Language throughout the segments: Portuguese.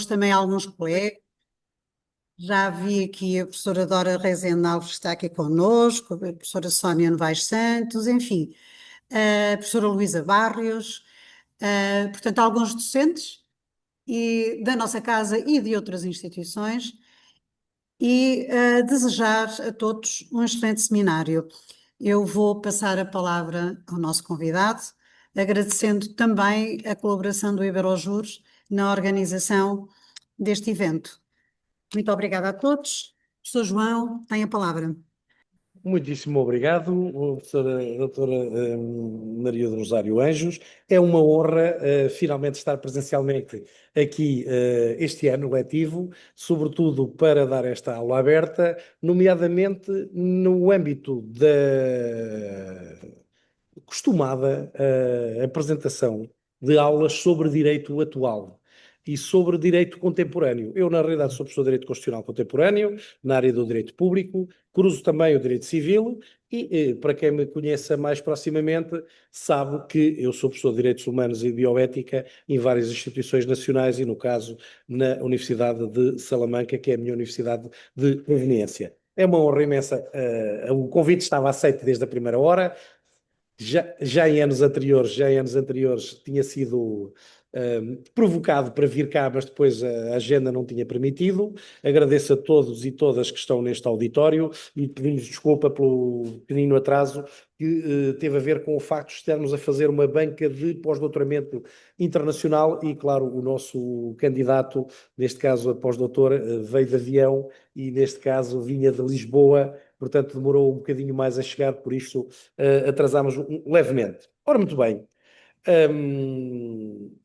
também alguns colegas. Já vi aqui a professora Dora Rezende Alves, que está aqui connosco, a professora Sónia Novaes Santos, enfim, a professora Luísa Barrios, portanto, alguns docentes e da nossa casa e de outras instituições, e desejar a todos um excelente seminário. Eu vou passar a palavra ao nosso convidado, agradecendo também a colaboração do Iberojur na organização deste evento. Muito obrigada a todos. Professor João, tem a palavra. Muitíssimo obrigado, professora doutora Maria do Rosário Anjos. É uma honra finalmente estar presencialmente aqui este ano letivo, sobretudo para dar esta aula aberta, nomeadamente no âmbito da costumada apresentação de aulas sobre direito atual e sobre direito contemporâneo. Eu, na realidade, sou professor de Direito Constitucional Contemporâneo, na área do direito público, cruzo também o direito civil e, para quem me conheça mais proximamente, sabe que eu sou professor de Direitos Humanos e Bioética em várias instituições nacionais e, no caso, na Universidade de Salamanca, que é a minha universidade de proveniência. É uma honra imensa. O convite estava aceito desde a primeira hora. Já em anos anteriores tinha sido provocado para vir cá, mas depois a agenda não tinha permitido. Agradeço a todos e todas que estão neste auditório e pedimos desculpa pelo pequenino atraso que teve a ver com o facto de estarmos a fazer uma banca de pós-doutoramento internacional e, claro, o nosso candidato, neste caso a pós-doutor, veio de avião e, neste caso, vinha de Lisboa. Portanto, demorou um bocadinho mais a chegar, por isso atrasámos levemente. Ora, muito bem.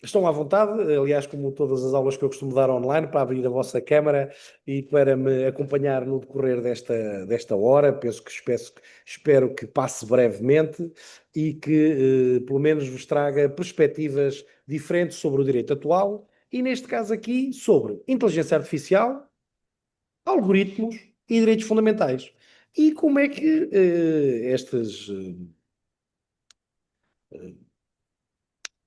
Estão à vontade, aliás, como todas as aulas que eu costumo dar online, para abrir a vossa câmara e para me acompanhar no decorrer desta hora. Espero que passe brevemente e que, pelo menos, vos traga perspectivas diferentes sobre o direito atual e, neste caso aqui, sobre inteligência artificial, algoritmos e direitos fundamentais. E como é que estes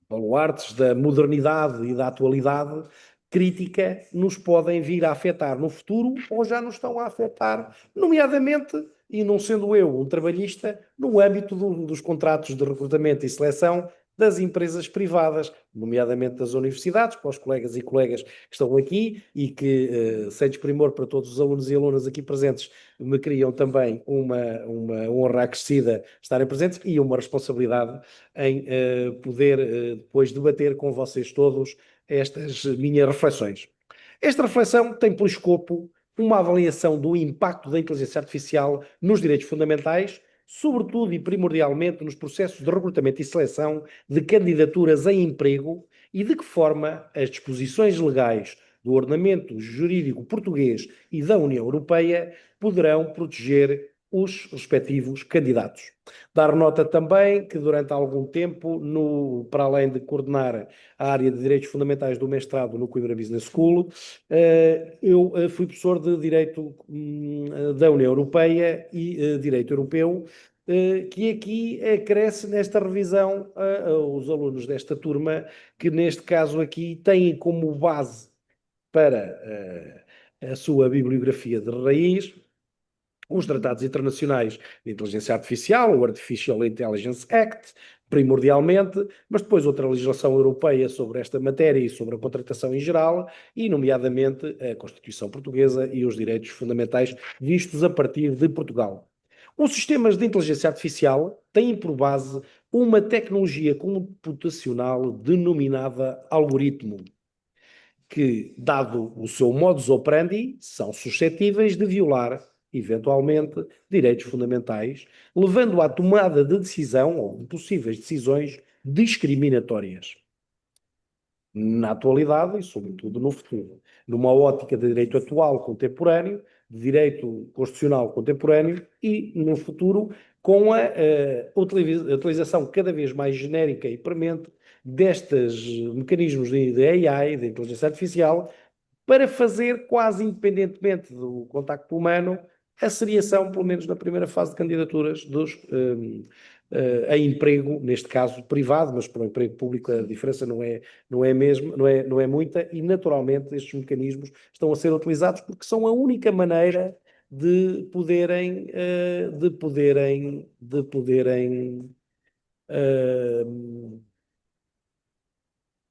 baluartes da modernidade e da atualidade crítica nos podem vir a afetar no futuro ou já nos estão a afetar, nomeadamente, e não sendo eu um trabalhista, no âmbito dos contratos de recrutamento e seleção das empresas privadas, nomeadamente das universidades, para os colegas e colegas que estão aqui e que, sem desprimor para todos os alunos e alunas aqui presentes, me criam também uma honra acrescida estarem presentes e uma responsabilidade em poder depois debater com vocês todos estas minhas reflexões. Esta reflexão tem por escopo uma avaliação do impacto da inteligência artificial nos direitos fundamentais, sobretudo e primordialmente nos processos de recrutamento e seleção de candidaturas em emprego e de que forma as disposições legais do ordenamento jurídico português e da União Europeia poderão proteger os respectivos candidatos. Dar nota também que durante algum tempo, para além de coordenar a área de Direitos Fundamentais do mestrado no Coimbra Business School, eu fui professor de Direito da União Europeia e Direito Europeu, que aqui acresce nesta revisão aos alunos desta turma, que neste caso aqui têm como base para a sua bibliografia de raiz os tratados internacionais de inteligência artificial, o Artificial Intelligence Act, primordialmente, mas depois outra legislação europeia sobre esta matéria e sobre a contratação em geral, e nomeadamente a Constituição Portuguesa e os direitos fundamentais vistos a partir de Portugal. Os sistemas de inteligência artificial têm por base uma tecnologia computacional denominada algoritmo, que, dado o seu modus operandi, são suscetíveis de violar, eventualmente, direitos fundamentais, levando à tomada de decisão ou de possíveis decisões discriminatórias. Na atualidade e, sobretudo, no futuro. Numa ótica de direito atual contemporâneo, de direito constitucional contemporâneo e, no futuro, com a utilização cada vez mais genérica e premente destes mecanismos de AI, de inteligência artificial, para fazer, quase independentemente do contacto humano, a seriação, pelo menos na primeira fase de candidaturas, a emprego, neste caso privado, mas para o emprego público a diferença não é muita, e naturalmente estes mecanismos estão a ser utilizados porque são a única maneira de poderem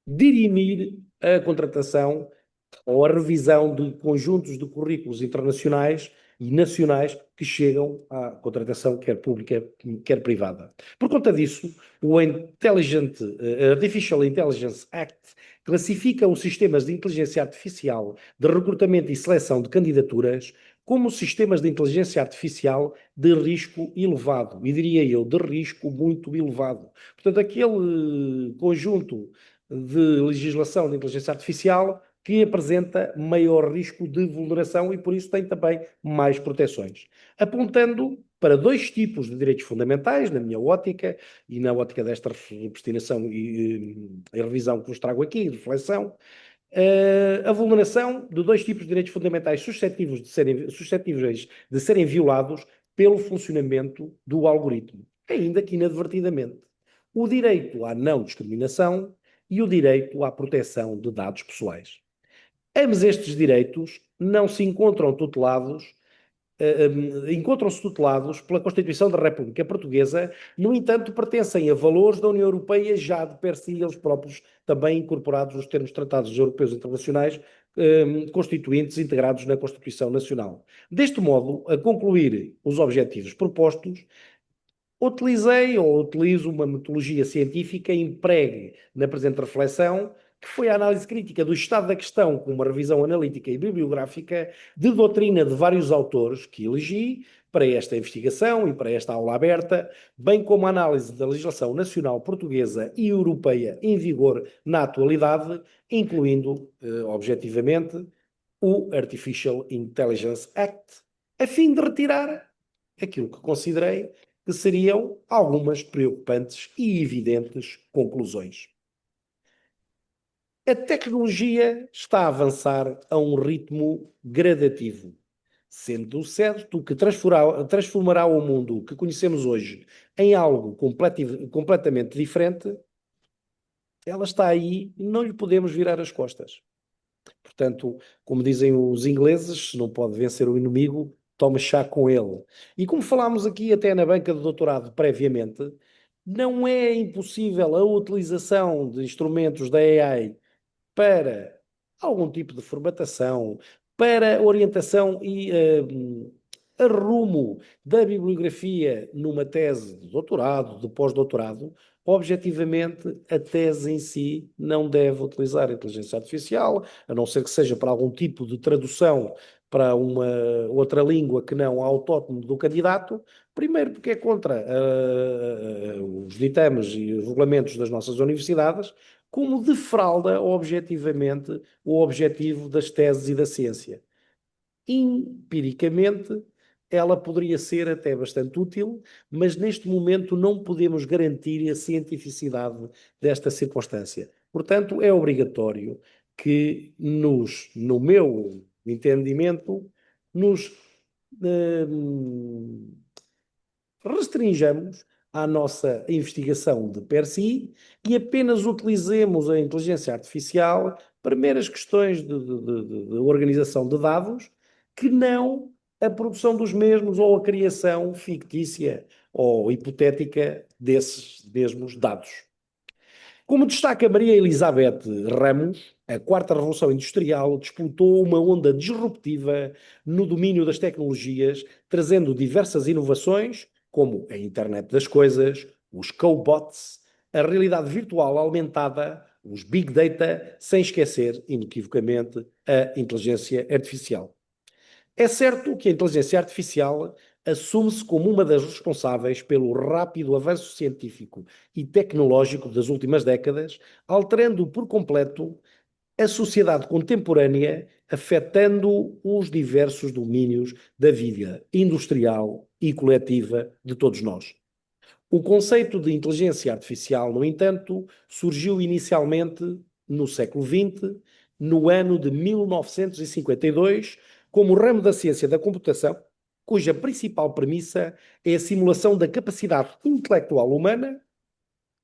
dirimir a contratação ou a revisão de conjuntos de currículos internacionais e nacionais que chegam à contratação quer pública, quer privada. Por conta disso, o Artificial Intelligence Act classifica os sistemas de inteligência artificial de recrutamento e seleção de candidaturas como sistemas de inteligência artificial de risco elevado, e diria eu, de risco muito elevado. Portanto, aquele conjunto de legislação de inteligência artificial que apresenta maior risco de vulneração e, por isso, tem também mais proteções. Apontando para dois tipos de direitos fundamentais, na minha ótica, e na ótica desta destinação e revisão que vos trago aqui, reflexão, a vulneração de dois tipos de direitos fundamentais suscetíveis de serem violados pelo funcionamento do algoritmo, ainda que inadvertidamente. O direito à não discriminação e o direito à proteção de dados pessoais. Ambos estes direitos não se encontram tutelados, encontram-se tutelados pela Constituição da República Portuguesa, no entanto, pertencem a valores da União Europeia já de per si eles próprios também incorporados nos termos de tratados europeus e internacionais constituintes integrados na Constituição Nacional. Deste modo, a concluir os objetivos propostos, utilizo uma metodologia científica empregue na presente reflexão, que foi a análise crítica do estado da questão com uma revisão analítica e bibliográfica de doutrina de vários autores que elegi para esta investigação e para esta aula aberta, bem como a análise da legislação nacional portuguesa e europeia em vigor na atualidade, incluindo, objetivamente, o Artificial Intelligence Act, a fim de retirar aquilo que considerei que seriam algumas preocupantes e evidentes conclusões. A tecnologia está a avançar a um ritmo gradativo, sendo certo que transformará o mundo que conhecemos hoje em algo completamente diferente. Ela está aí e não lhe podemos virar as costas. Portanto, como dizem os ingleses, se não pode vencer o inimigo, tome chá com ele. E como falámos aqui até na banca de doutorado previamente, não é impossível a utilização de instrumentos da AI para algum tipo de formatação, para orientação e arrumo da bibliografia numa tese de doutorado, de pós-doutorado. Objetivamente, a tese em si não deve utilizar a inteligência artificial, a não ser que seja para algum tipo de tradução para uma outra língua que não a autóctone do candidato, primeiro porque é contra os ditames e os regulamentos das nossas universidades, como defrauda objetivamente o objetivo das teses e da ciência. Empiricamente, ela poderia ser até bastante útil, mas neste momento não podemos garantir a cientificidade desta circunstância. Portanto, é obrigatório que no meu entendimento, nos restringamos à nossa investigação de per si e apenas utilizemos a inteligência artificial para meras questões de organização de dados, que não a produção dos mesmos ou a criação fictícia ou hipotética desses mesmos dados. Como destaca Maria Elizabeth Ramos, a quarta revolução industrial disputou uma onda disruptiva no domínio das tecnologias, trazendo diversas inovações, como a internet das coisas, os cobots, a realidade virtual aumentada, os big data, sem esquecer, inequivocamente, a inteligência artificial. É certo que a inteligência artificial assume-se como uma das responsáveis pelo rápido avanço científico e tecnológico das últimas décadas, alterando por completo a sociedade contemporânea, afetando os diversos domínios da vida industrial e coletiva de todos nós. O conceito de inteligência artificial, no entanto, surgiu inicialmente no século XX, no ano de 1952, como ramo da ciência da computação, cuja principal premissa é a simulação da capacidade intelectual humana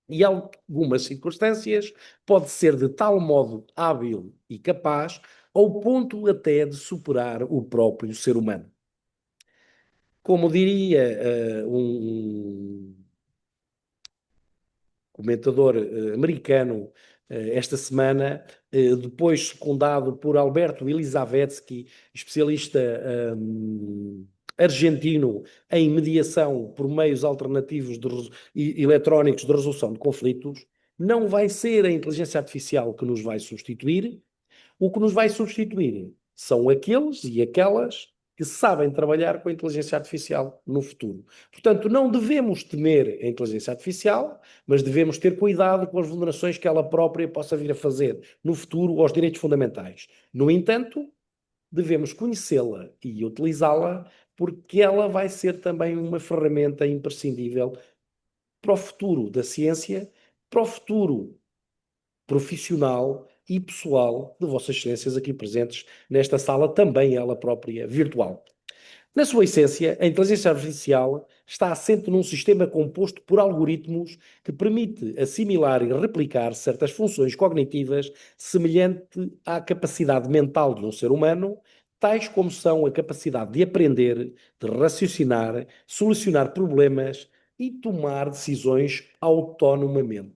e, em algumas circunstâncias, pode ser de tal modo hábil e capaz, ao ponto até de superar o próprio ser humano. Como diria um comentador americano esta semana, depois secundado por Alberto Elizavetsky, especialista argentino em mediação por meios alternativos eletrónicos de resolução de conflitos, não vai ser a inteligência artificial que nos vai substituir. O que nos vai substituir são aqueles e aquelas que sabem trabalhar com a inteligência artificial no futuro. Portanto, não devemos temer a inteligência artificial, mas devemos ter cuidado com as vulnerações que ela própria possa vir a fazer no futuro aos direitos fundamentais. No entanto, devemos conhecê-la e utilizá-la, porque ela vai ser também uma ferramenta imprescindível para o futuro da ciência, para o futuro profissional e pessoal de Vossas Excelências aqui presentes nesta sala, também ela própria virtual. Na sua essência, a inteligência artificial está assente num sistema composto por algoritmos que permite assimilar e replicar certas funções cognitivas semelhante à capacidade mental de um ser humano, tais como são a capacidade de aprender, de raciocinar, solucionar problemas e tomar decisões autonomamente.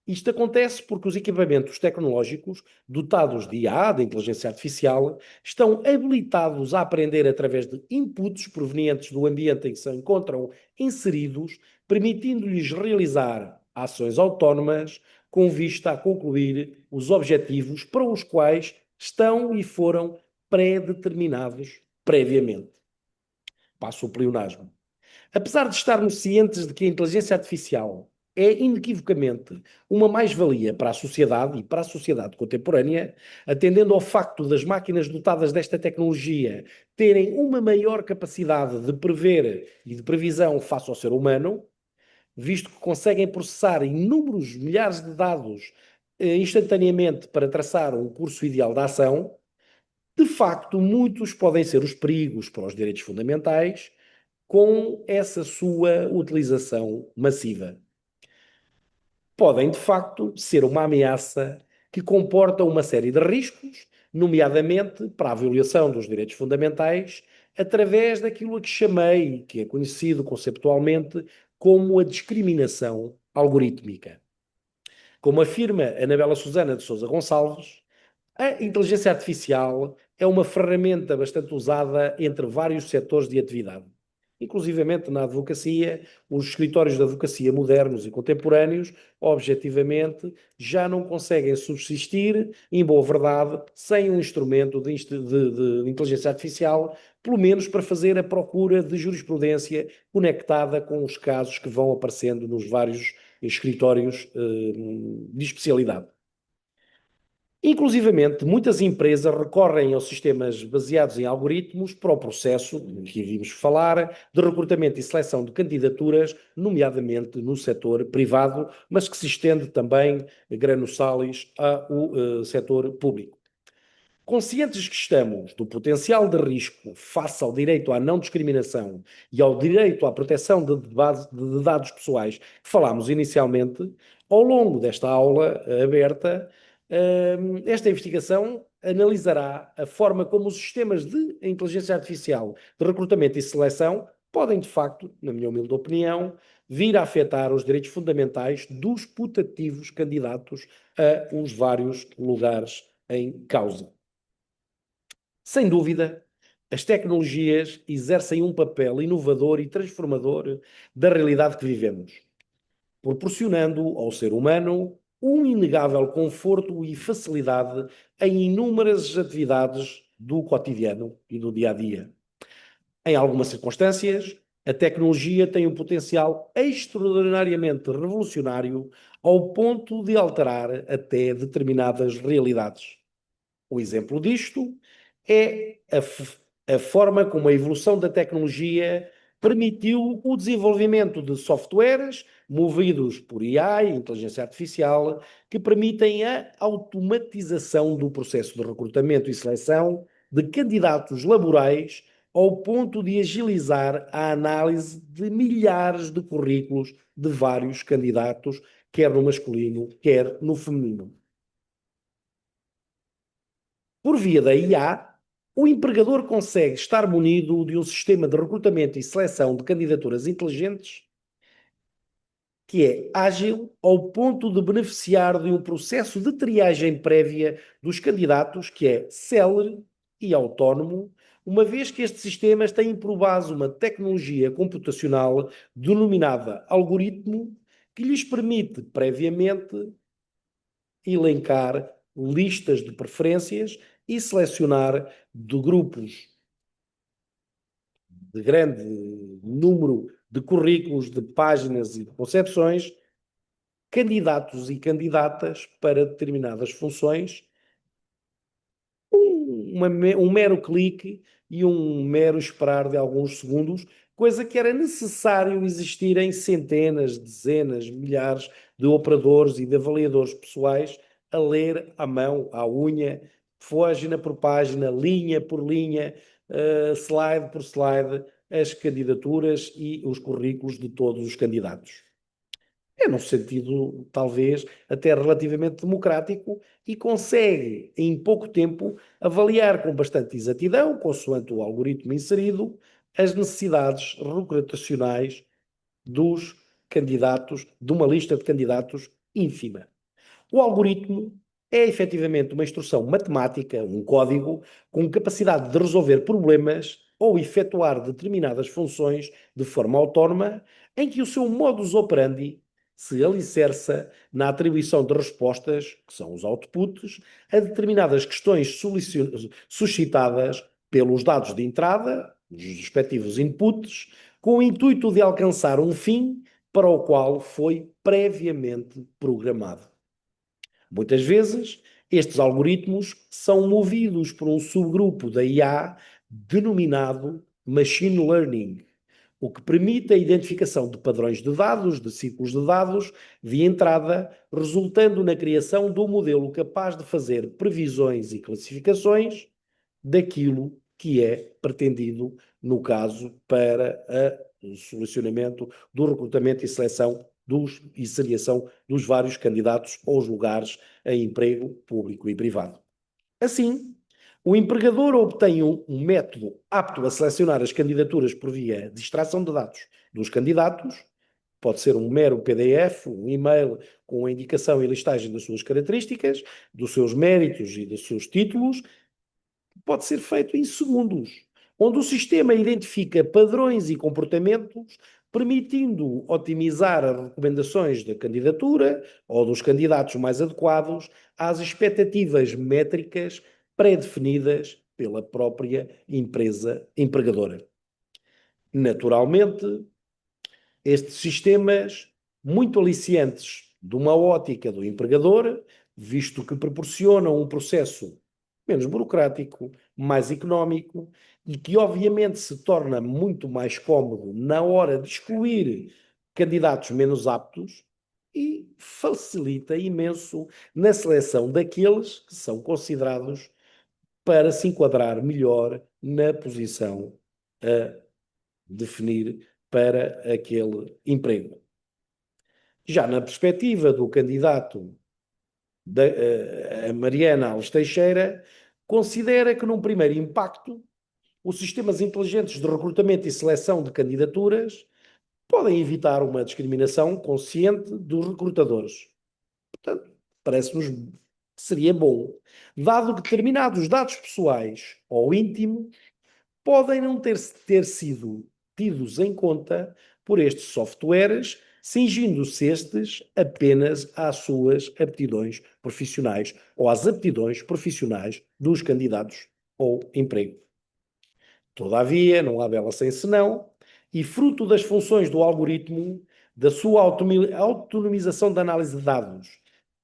Isto acontece porque os equipamentos tecnológicos dotados de IA, de inteligência artificial, estão habilitados a aprender através de inputs provenientes do ambiente em que se encontram inseridos, permitindo-lhes realizar ações autónomas com vista a concluir os objetivos para os quais estão e foram pré-determinados previamente. Passo o pleonasmo. Apesar de estarmos cientes de que a inteligência artificial é inequivocamente uma mais-valia para a sociedade e para a sociedade contemporânea, atendendo ao facto das máquinas dotadas desta tecnologia terem uma maior capacidade de prever e de previsão face ao ser humano, visto que conseguem processar inúmeros milhares de dados instantaneamente para traçar um curso ideal da ação, de facto, muitos podem ser os perigos para os direitos fundamentais com essa sua utilização massiva. Podem, de facto, ser uma ameaça que comporta uma série de riscos, nomeadamente para a violação dos direitos fundamentais, através daquilo a que chamei, que é conhecido conceptualmente, como a discriminação algorítmica. Como afirma Anabela Susana de Sousa Gonçalves, a inteligência artificial é uma ferramenta bastante usada entre vários setores de atividade. Inclusivamente na advocacia, os escritórios de advocacia modernos e contemporâneos, objetivamente, já não conseguem subsistir, em boa verdade, sem um instrumento de inteligência artificial, pelo menos para fazer a procura de jurisprudência conectada com os casos que vão aparecendo nos vários escritórios de especialidade. Inclusivamente, muitas empresas recorrem aos sistemas baseados em algoritmos para o processo, que vimos falar, de recrutamento e seleção de candidaturas, nomeadamente no setor privado, mas que se estende também, grano salis, ao setor público. Conscientes que estamos do potencial de risco face ao direito à não discriminação e ao direito à proteção de dados pessoais que falámos inicialmente, ao longo desta aula aberta, esta investigação analisará a forma como os sistemas de inteligência artificial de recrutamento e seleção podem, de facto, na minha humilde opinião, vir a afetar os direitos fundamentais dos putativos candidatos a os vários lugares em causa. Sem dúvida, as tecnologias exercem um papel inovador e transformador da realidade que vivemos, proporcionando ao ser humano um inegável conforto e facilidade em inúmeras atividades do cotidiano e do dia a dia. Em algumas circunstâncias, a tecnologia tem um potencial extraordinariamente revolucionário ao ponto de alterar até determinadas realidades. O exemplo disto é a forma como a evolução da tecnologia permitiu o desenvolvimento de softwares movidos por AI, inteligência artificial, que permitem a automatização do processo de recrutamento e seleção de candidatos laborais ao ponto de agilizar a análise de milhares de currículos de vários candidatos, quer no masculino, quer no feminino. Por via da IA, o empregador consegue estar munido de um sistema de recrutamento e seleção de candidaturas inteligentes que é ágil ao ponto de beneficiar de um processo de triagem prévia dos candidatos que é célere e autónomo, uma vez que estes sistemas têm por base uma tecnologia computacional denominada algoritmo, que lhes permite previamente elencar listas de preferências e selecionar de grupos de grande número de currículos, de páginas e de concepções, candidatos e candidatas para determinadas funções, um mero clique e um mero esperar de alguns segundos, coisa que era necessário existir em centenas, dezenas, milhares de operadores e de avaliadores pessoais a ler à mão, à unha, página por página, linha por linha, slide por slide, as candidaturas e os currículos de todos os candidatos. É num sentido, talvez, até relativamente democrático e consegue, em pouco tempo, avaliar com bastante exatidão, consoante o algoritmo inserido, as necessidades recrutacionais dos candidatos, de uma lista de candidatos ínfima. O algoritmo é efetivamente uma instrução matemática, um código, com capacidade de resolver problemas ou efetuar determinadas funções de forma autónoma, em que o seu modus operandi se alicerça na atribuição de respostas, que são os outputs, a determinadas questões suscitadas pelos dados de entrada, os respectivos inputs, com o intuito de alcançar um fim para o qual foi previamente programado. Muitas vezes, estes algoritmos são movidos por um subgrupo da IA denominado Machine Learning, o que permite a identificação de padrões de dados, de ciclos de dados de entrada, resultando na criação de um modelo capaz de fazer previsões e classificações daquilo que é pretendido, no caso, para o solucionamento do recrutamento e seleção e seriação dos vários candidatos aos lugares a emprego público e privado. Assim, o empregador obtém um método apto a selecionar as candidaturas por via de extração de dados dos candidatos, pode ser um mero PDF, um e-mail com a indicação e listagem das suas características, dos seus méritos e dos seus títulos, pode ser feito em segundos, onde o sistema identifica padrões e comportamentos, permitindo otimizar as recomendações da candidatura ou dos candidatos mais adequados às expectativas métricas pré-definidas pela própria empresa empregadora. Naturalmente, estes sistemas, muito aliciantes de uma ótica do empregador, visto que proporcionam um processo menos burocrático, mais económico e que obviamente se torna muito mais cómodo na hora de excluir candidatos menos aptos e facilita imenso na seleção daqueles que são considerados para se enquadrar melhor na posição a definir para aquele emprego. Já na perspectiva do candidato a Mariana Alves Teixeira, considera que num primeiro impacto os sistemas inteligentes de recrutamento e seleção de candidaturas podem evitar uma discriminação consciente dos recrutadores. Portanto, parece-nos que seria bom, dado que determinados dados pessoais ou íntimos podem não ter sido tidos em conta por estes softwares, cingindo-se estes apenas às suas aptidões profissionais ou às aptidões profissionais dos candidatos ao emprego. Todavia, não há bela sem senão, e fruto das funções do algoritmo, da sua autonomização da análise de dados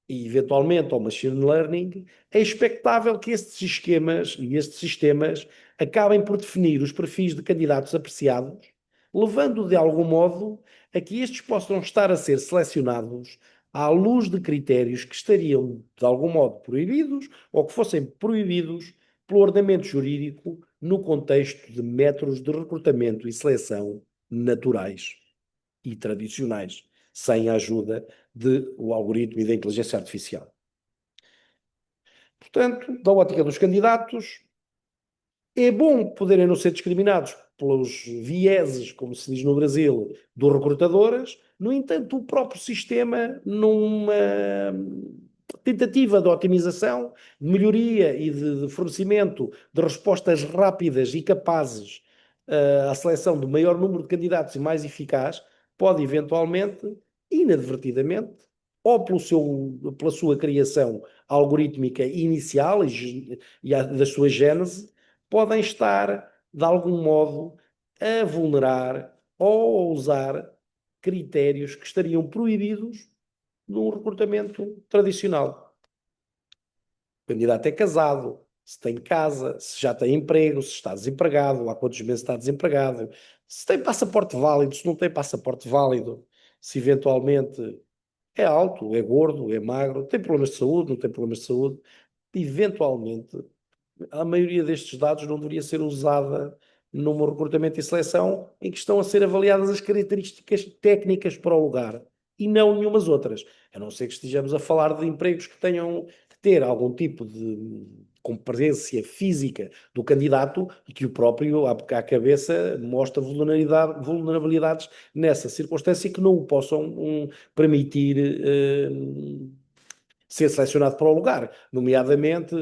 e, eventualmente, ao machine learning, é expectável que estes esquemas e estes sistemas acabem por definir os perfis de candidatos apreciados, levando de algum modo a que estes possam estar a ser selecionados à luz de critérios que estariam de algum modo proibidos ou que fossem proibidos pelo ordenamento jurídico no contexto de métodos de recrutamento e seleção naturais e tradicionais, sem a ajuda do algoritmo e da inteligência artificial. Portanto, da ótica dos candidatos, é bom poderem não ser discriminados pelos vieses, como se diz no Brasil, dos recrutadoras. No entanto, o próprio sistema, numa tentativa de otimização, de melhoria e de fornecimento de respostas rápidas e capazes à seleção do maior número de candidatos e mais eficaz, pode eventualmente, inadvertidamente, ou pela sua criação algorítmica inicial da sua gênese, podem estar, de algum modo, a vulnerar ou a usar critérios que estariam proibidos num recrutamento tradicional. O candidato é casado, se tem casa, se já tem emprego, se está desempregado, há quantos meses está desempregado, se tem passaporte válido, se não tem passaporte válido, se eventualmente é alto, é gordo, é magro, tem problemas de saúde, não tem problemas de saúde. Eventualmente, a maioria destes dados não deveria ser usada num recrutamento e seleção em que estão a ser avaliadas as características técnicas para o lugar e não nenhumas outras. A não ser que estejamos a falar de empregos que tenham que ter algum tipo de competência física do candidato e que o próprio, à cabeça, mostra vulnerabilidades nessa circunstância que não o possam permitir ser selecionado para o lugar. Nomeadamente,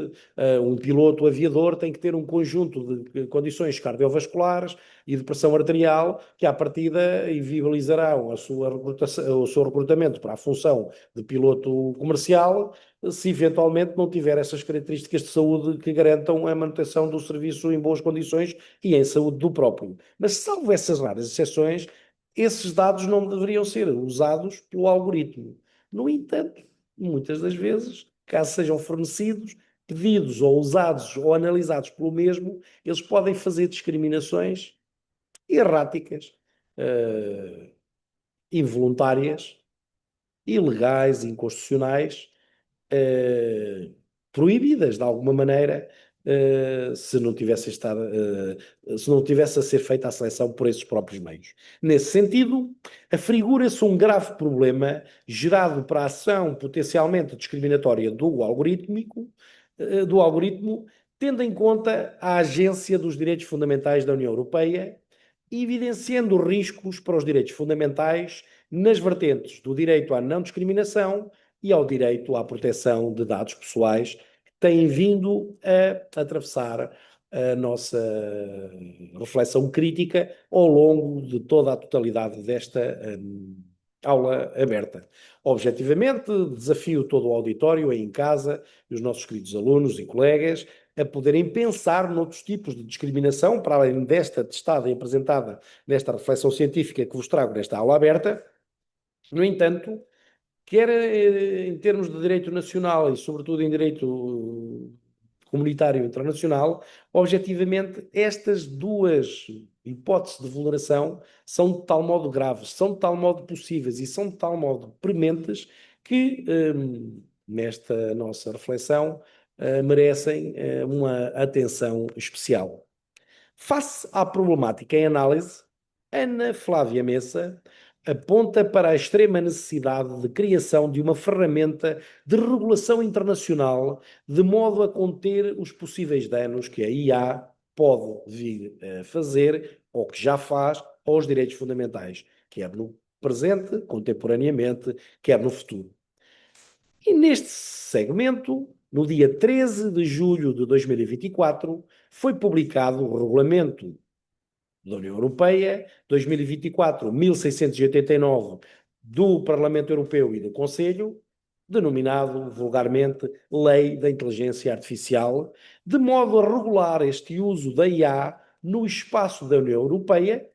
um piloto aviador tem que ter um conjunto de condições cardiovasculares e de pressão arterial que, à partida, inviabilizarão o seu recrutamento para a função de piloto comercial, se eventualmente não tiver essas características de saúde que garantam a manutenção do serviço em boas condições e em saúde do próprio. Mas, salvo essas raras exceções, esses dados não deveriam ser usados pelo algoritmo. No entanto, muitas das vezes, caso sejam fornecidos, pedidos ou usados ou analisados pelo mesmo, eles podem fazer discriminações erráticas, involuntárias, ilegais, inconstitucionais, proibidas de alguma maneira, se não tivesse a ser feita a seleção por esses próprios meios. Nesse sentido, afigura-se um grave problema gerado para a ação potencialmente discriminatória do algoritmo, tendo em conta a Agência dos Direitos Fundamentais da União Europeia, evidenciando riscos para os direitos fundamentais nas vertentes do direito à não discriminação e ao direito à proteção de dados pessoais, que têm vindo a atravessar a nossa reflexão crítica ao longo de toda a totalidade desta aula aberta. Objetivamente, desafio todo o auditório aí em casa e os nossos queridos alunos e colegas a poderem pensar noutros tipos de discriminação, para além desta testada e apresentada nesta reflexão científica que vos trago nesta aula aberta. No entanto, quer em termos de direito nacional e, sobretudo, em direito comunitário internacional, objetivamente, estas duas hipóteses de vulneração são de tal modo graves, são de tal modo possíveis e são de tal modo prementes que, nesta nossa reflexão, merecem uma atenção especial. Face à problemática em análise, Ana Flávia Messa aponta para a extrema necessidade de criação de uma ferramenta de regulação internacional de modo a conter os possíveis danos que a IA pode vir a fazer, ou que já faz, aos direitos fundamentais, quer no presente, contemporaneamente, quer no futuro. E neste segmento, no dia 13 de julho de 2024, foi publicado o Regulamento da União Europeia, 2024-1689, do Parlamento Europeu e do Conselho, denominado vulgarmente Lei da Inteligência Artificial, de modo a regular este uso da IA no espaço da União Europeia,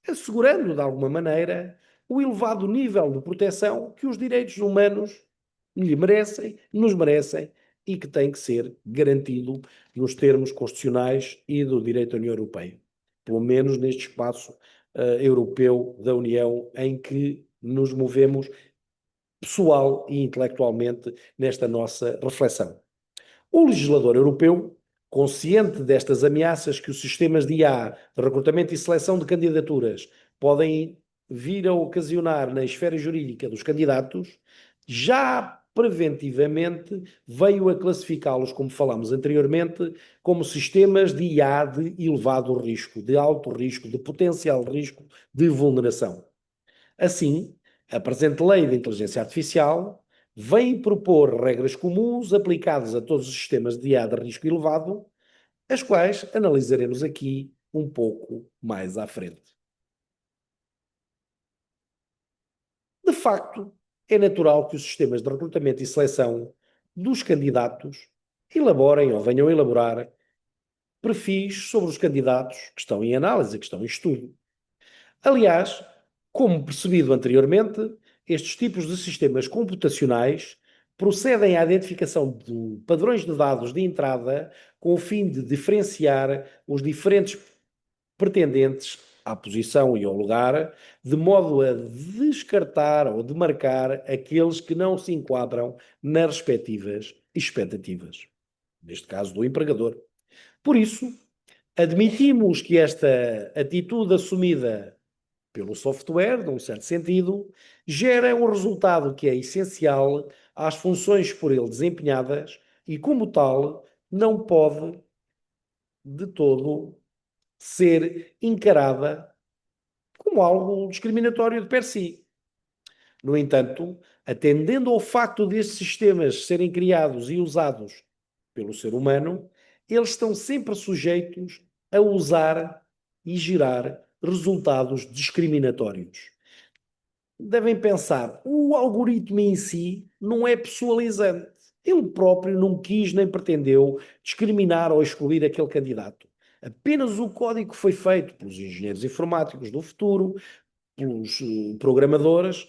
assegurando, de alguma maneira, o elevado nível de proteção que os direitos humanos lhe merecem, nos merecem e que tem que ser garantido nos termos constitucionais e do direito da União Europeia. Pelo menos neste espaço europeu da União em que nos movemos pessoal e intelectualmente nesta nossa reflexão. O legislador europeu consciente destas ameaças que os sistemas de IA, de recrutamento e seleção de candidaturas, podem vir a ocasionar na esfera jurídica dos candidatos, já preventivamente veio a classificá-los, como falámos anteriormente, como sistemas de IA de elevado risco, de alto risco, de potencial risco de vulneração. Assim, a presente lei de inteligência artificial vem propor regras comuns aplicadas a todos os sistemas de IA de risco elevado, as quais analisaremos aqui um pouco mais à frente. De facto, é natural que os sistemas de recrutamento e seleção dos candidatos elaborem ou venham a elaborar perfis sobre os candidatos que estão em análise, que estão em estudo. Aliás, como percebido anteriormente, estes tipos de sistemas computacionais procedem à identificação de padrões de dados de entrada com o fim de diferenciar os diferentes pretendentes à posição e ao lugar, de modo a descartar ou demarcar aqueles que não se enquadram nas respectivas expectativas, neste caso do empregador. Por isso, admitimos que esta atitude assumida pelo software, num certo sentido, gera um resultado que é essencial às funções por ele desempenhadas e, como tal, não pode de todo ser encarada como algo discriminatório de per si. No entanto, atendendo ao facto destes sistemas serem criados e usados pelo ser humano, eles estão sempre sujeitos a usar e gerar resultados discriminatórios. Devem pensar, o algoritmo em si não é pessoalizante. Ele próprio não quis nem pretendeu discriminar ou excluir aquele candidato. Apenas o código foi feito pelos engenheiros informáticos do futuro, pelos programadores,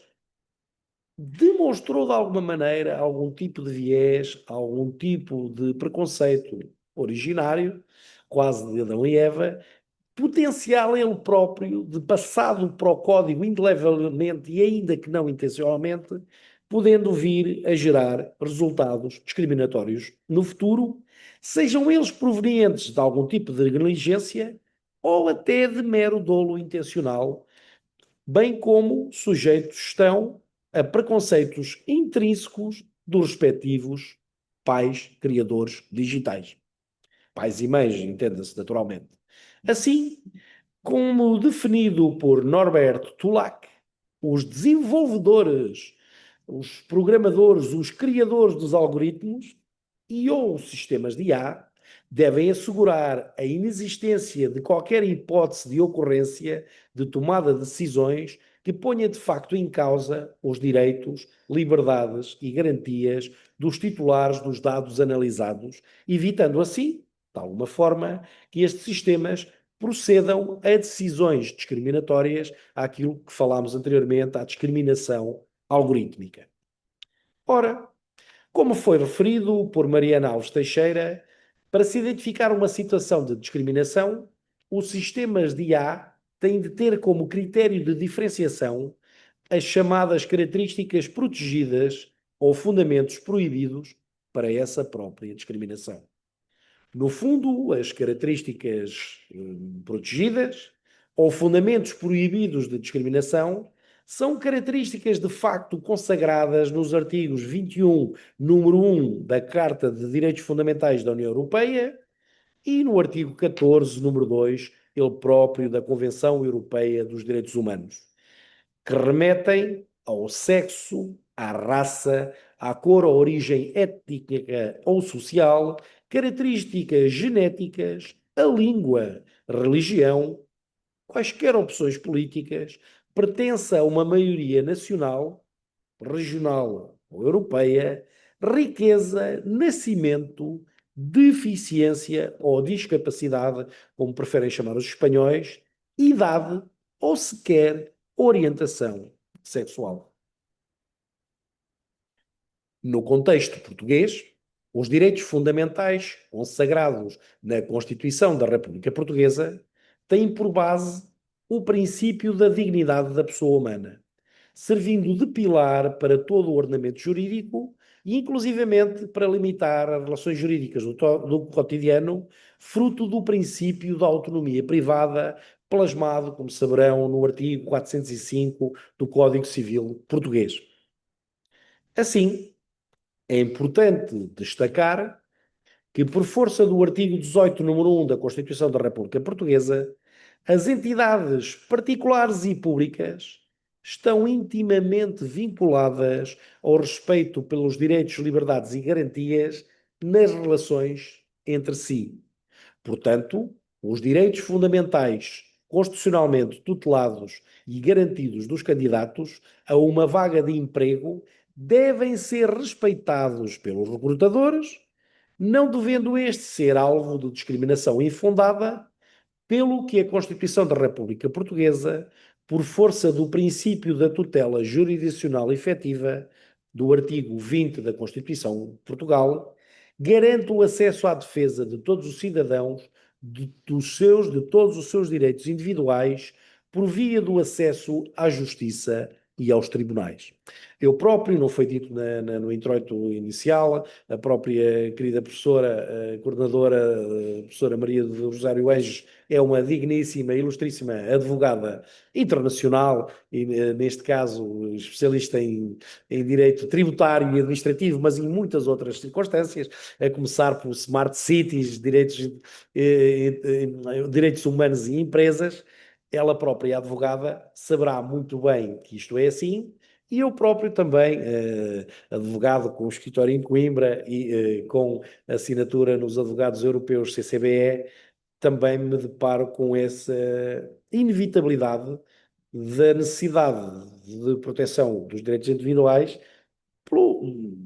demonstrou de alguma maneira algum tipo de viés, algum tipo de preconceito originário, quase de Adão e Eva, potencial ele próprio, de passado para o código indelevelmente e ainda que não intencionalmente, podendo vir a gerar resultados discriminatórios no futuro, sejam eles provenientes de algum tipo de negligência ou até de mero dolo intencional, bem como sujeitos estão a preconceitos intrínsecos dos respectivos pais criadores digitais. Pais e mães, entenda-se naturalmente. Assim, como definido por Norbert Tulak, os desenvolvedores, os programadores, os criadores dos algoritmos e ou sistemas de IA devem assegurar a inexistência de qualquer hipótese de ocorrência de tomada de decisões que ponha de facto em causa os direitos, liberdades e garantias dos titulares dos dados analisados, evitando assim, de alguma forma, que estes sistemas procedam a decisões discriminatórias àquilo que falámos anteriormente, à discriminação algorítmica. Ora, como foi referido por Mariana Alves Teixeira, para se identificar uma situação de discriminação, os sistemas de IA têm de ter como critério de diferenciação as chamadas características protegidas ou fundamentos proibidos para essa própria discriminação. No fundo, as características protegidas ou fundamentos proibidos de discriminação são características de facto consagradas nos artigos 21, número 1 da Carta de Direitos Fundamentais da União Europeia e no artigo 14, número 2, ele próprio da Convenção Europeia dos Direitos Humanos, que remetem ao sexo, à raça, à cor ou origem étnica ou social, características genéticas, a língua, religião, quaisquer opções políticas, pertença a uma maioria nacional, regional ou europeia, riqueza, nascimento, deficiência ou discapacidade, como preferem chamar os espanhóis, idade ou sequer orientação sexual. No contexto português, os direitos fundamentais consagrados na Constituição da República Portuguesa têm por base o princípio da dignidade da pessoa humana, servindo de pilar para todo o ordenamento jurídico, e inclusivamente para limitar as relações jurídicas do cotidiano, fruto do princípio da autonomia privada, plasmado, como saberão, no artigo 405 do Código Civil Português. Assim, é importante destacar que, por força do artigo 18, número 1 da Constituição da República Portuguesa, as entidades particulares e públicas estão intimamente vinculadas ao respeito pelos direitos, liberdades e garantias nas relações entre si. Portanto, os direitos fundamentais constitucionalmente tutelados e garantidos dos candidatos a uma vaga de emprego devem ser respeitados pelos recrutadores, não devendo este ser alvo de discriminação infundada, pelo que a Constituição da República Portuguesa, por força do princípio da tutela jurisdicional efetiva, do artigo 20 da Constituição de Portugal, garante o acesso à defesa de todos os cidadãos de todos os seus direitos individuais por via do acesso à justiça e aos tribunais. Eu próprio, não foi dito no introito inicial, a própria querida professora, a coordenadora, a professora Maria do Rosário Anjos, é uma digníssima, ilustríssima advogada internacional, e neste caso especialista em direito tributário e administrativo, mas em muitas outras circunstâncias, a começar por smart cities, direitos humanos e empresas. Ela própria, advogada, saberá muito bem que isto é assim, e eu próprio também, advogado com escritório em Coimbra e com assinatura nos advogados europeus CCBE, também me deparo com essa inevitabilidade da necessidade de proteção dos direitos individuais pelo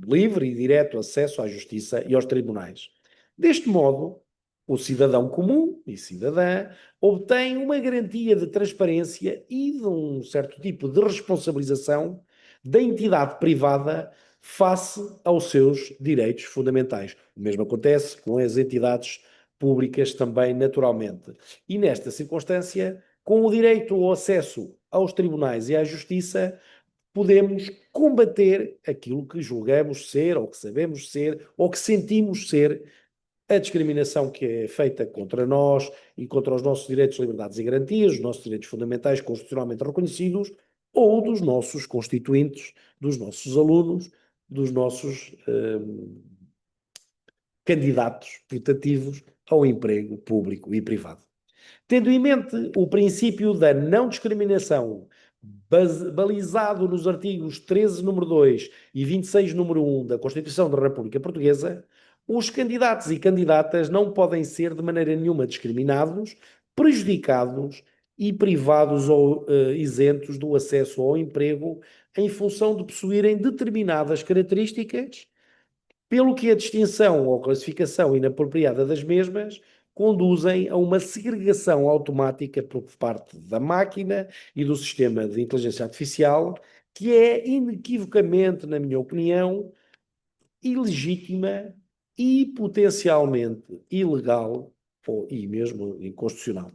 livre e direto acesso à justiça e aos tribunais. Deste modo, o cidadão comum e cidadã obtém uma garantia de transparência e de um certo tipo de responsabilização da entidade privada face aos seus direitos fundamentais. O mesmo acontece com as entidades públicas também, naturalmente. E nesta circunstância, com o direito ao acesso aos tribunais e à justiça, podemos combater aquilo que julgamos ser, ou que sabemos ser, ou que sentimos ser a discriminação que é feita contra nós e contra os nossos direitos, liberdades e garantias, os nossos direitos fundamentais constitucionalmente reconhecidos, ou dos nossos constituintes, dos nossos alunos, dos nossos candidatos putativos ao emprego público e privado. Tendo em mente o princípio da não discriminação, balizado nos artigos 13, número 2 e 26, número 1 da Constituição da República Portuguesa, os candidatos e candidatas não podem ser de maneira nenhuma discriminados, prejudicados e privados ou isentos do acesso ao emprego em função de possuírem determinadas características, pelo que a distinção ou classificação inapropriada das mesmas conduzem a uma segregação automática por parte da máquina e do sistema de inteligência artificial, que é inequivocamente, na minha opinião, ilegítima e potencialmente ilegal e mesmo inconstitucional.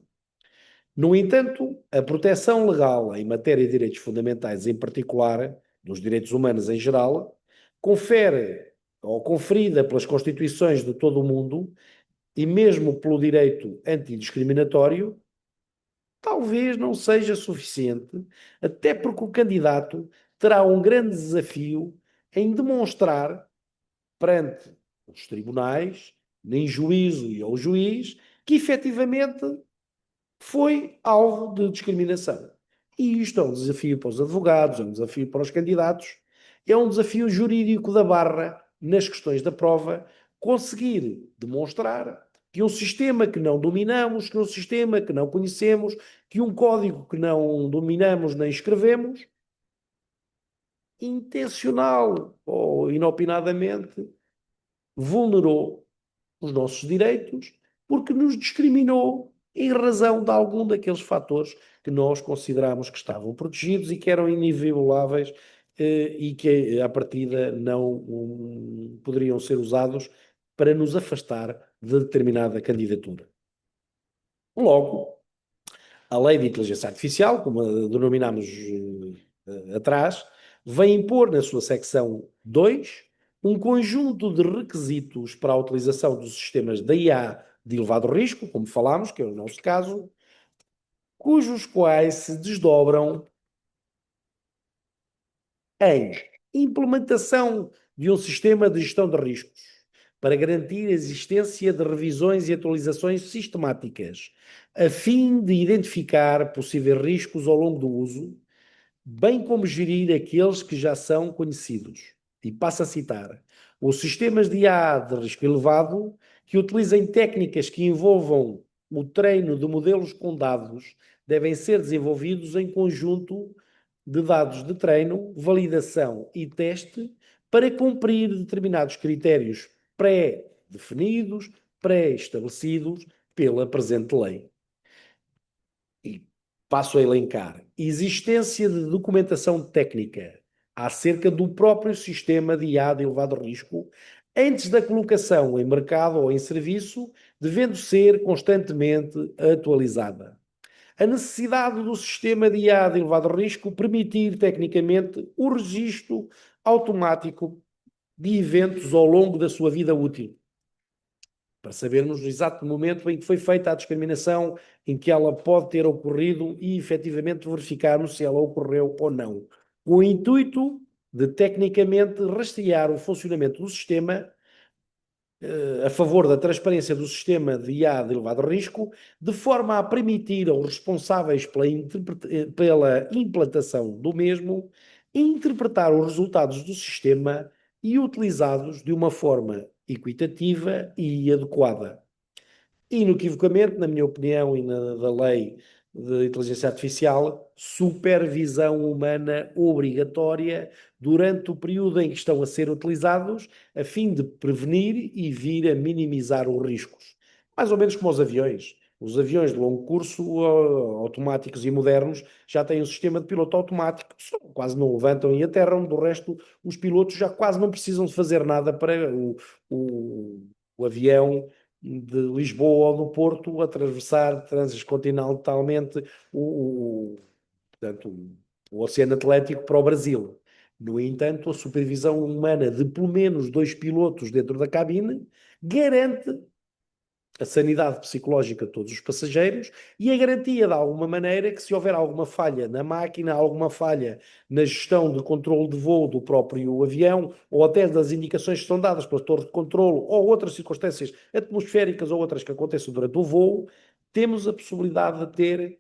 No entanto, a proteção legal em matéria de direitos fundamentais, em particular, dos direitos humanos em geral, confere ou conferida pelas constituições de todo o mundo e mesmo pelo direito antidiscriminatório, talvez não seja suficiente, até porque o candidato terá um grande desafio em demonstrar perante os tribunais, em juízo e ao juiz, que efetivamente foi alvo de discriminação. E isto é um desafio para os advogados, é um desafio para os candidatos, é um desafio jurídico da barra, nas questões da prova, conseguir demonstrar que um sistema que não dominamos, que um sistema que não conhecemos, que um código que não dominamos nem escrevemos, intencional ou inopinadamente, vulnerou os nossos direitos porque nos discriminou em razão de algum daqueles fatores que nós consideramos que estavam protegidos e que eram inivioláveis e que, à partida, não poderiam ser usados para nos afastar de determinada candidatura. Logo, a lei de inteligência artificial, como a denominámos atrás, vem impor na sua secção 2 um conjunto de requisitos para a utilização dos sistemas da IA de elevado risco, como falámos, que é o nosso caso, cujos quais se desdobram em implementação de um sistema de gestão de riscos para garantir a existência de revisões e atualizações sistemáticas, a fim de identificar possíveis riscos ao longo do uso, bem como gerir aqueles que já são conhecidos. E passo a citar: os sistemas de IA de risco elevado que utilizem técnicas que envolvam o treino de modelos com dados devem ser desenvolvidos em conjunto de dados de treino, validação e teste para cumprir determinados critérios pré-definidos, pré-estabelecidos pela presente lei. E passo a elencar: existência de documentação técnica acerca do próprio sistema de IA de elevado risco, antes da colocação em mercado ou em serviço, devendo ser constantemente atualizada. A necessidade do sistema de IA de elevado risco permitir, tecnicamente, o registro automático de eventos ao longo da sua vida útil, para sabermos o exato momento em que foi feita a discriminação, em que ela pode ter ocorrido e efetivamente verificarmos se ela ocorreu ou não. Com o intuito de tecnicamente rastrear o funcionamento do sistema a favor da transparência do sistema de IA de elevado risco, de forma a permitir aos responsáveis pela implantação do mesmo interpretar os resultados do sistema e utilizá-los de uma forma equitativa e adequada. Inequivocamente, na minha opinião e na da lei de inteligência artificial, supervisão humana obrigatória durante o período em que estão a ser utilizados, a fim de prevenir e vir a minimizar os riscos. Mais ou menos como os aviões. Os aviões de longo curso, automáticos e modernos, já têm um sistema de piloto automático, só quase não levantam e aterram, do resto, os pilotos já quase não precisam de fazer nada para o avião de Lisboa ou do Porto atravessar transcontinentalmente portanto, o Oceano Atlântico para o Brasil. No entanto, a supervisão humana de pelo menos 2 pilotos dentro da cabine garante a sanidade psicológica de todos os passageiros e a garantia, de alguma maneira, que se houver alguma falha na máquina, alguma falha na gestão de controle de voo do próprio avião, ou até das indicações que são dadas pelas torres de controle, ou outras circunstâncias atmosféricas ou outras que aconteçam durante o voo, temos a possibilidade de ter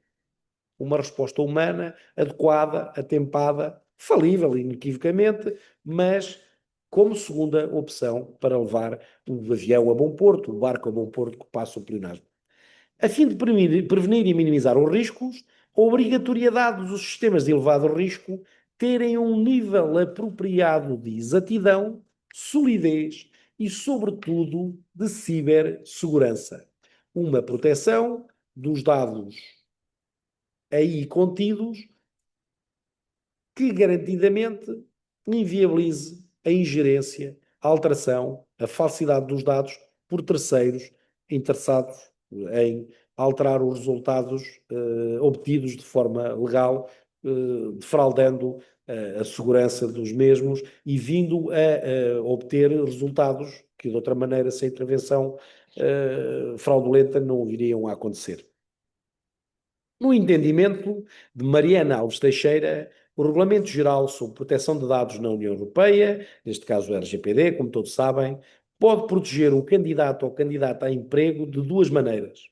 uma resposta humana adequada, atempada, falível, inequivocamente, mas como segunda opção para levar o avião a bom porto, o barco a bom porto que passa o pleonasmo. A fim de prevenir e minimizar os riscos, a obrigatoriedade dos sistemas de elevado risco terem um nível apropriado de exatidão, solidez e, sobretudo, de cibersegurança. Uma proteção dos dados aí contidos que garantidamente inviabilize a ingerência, a alteração, a falsidade dos dados por terceiros interessados em alterar os resultados obtidos de forma legal, defraudando a segurança dos mesmos e vindo a obter resultados que de outra maneira, sem intervenção fraudulenta, não viriam a acontecer. No entendimento de Mariana Alves Teixeira, o Regulamento Geral sobre Proteção de Dados na União Europeia, neste caso o RGPD, como todos sabem, pode proteger o candidato ou candidata a emprego de duas maneiras.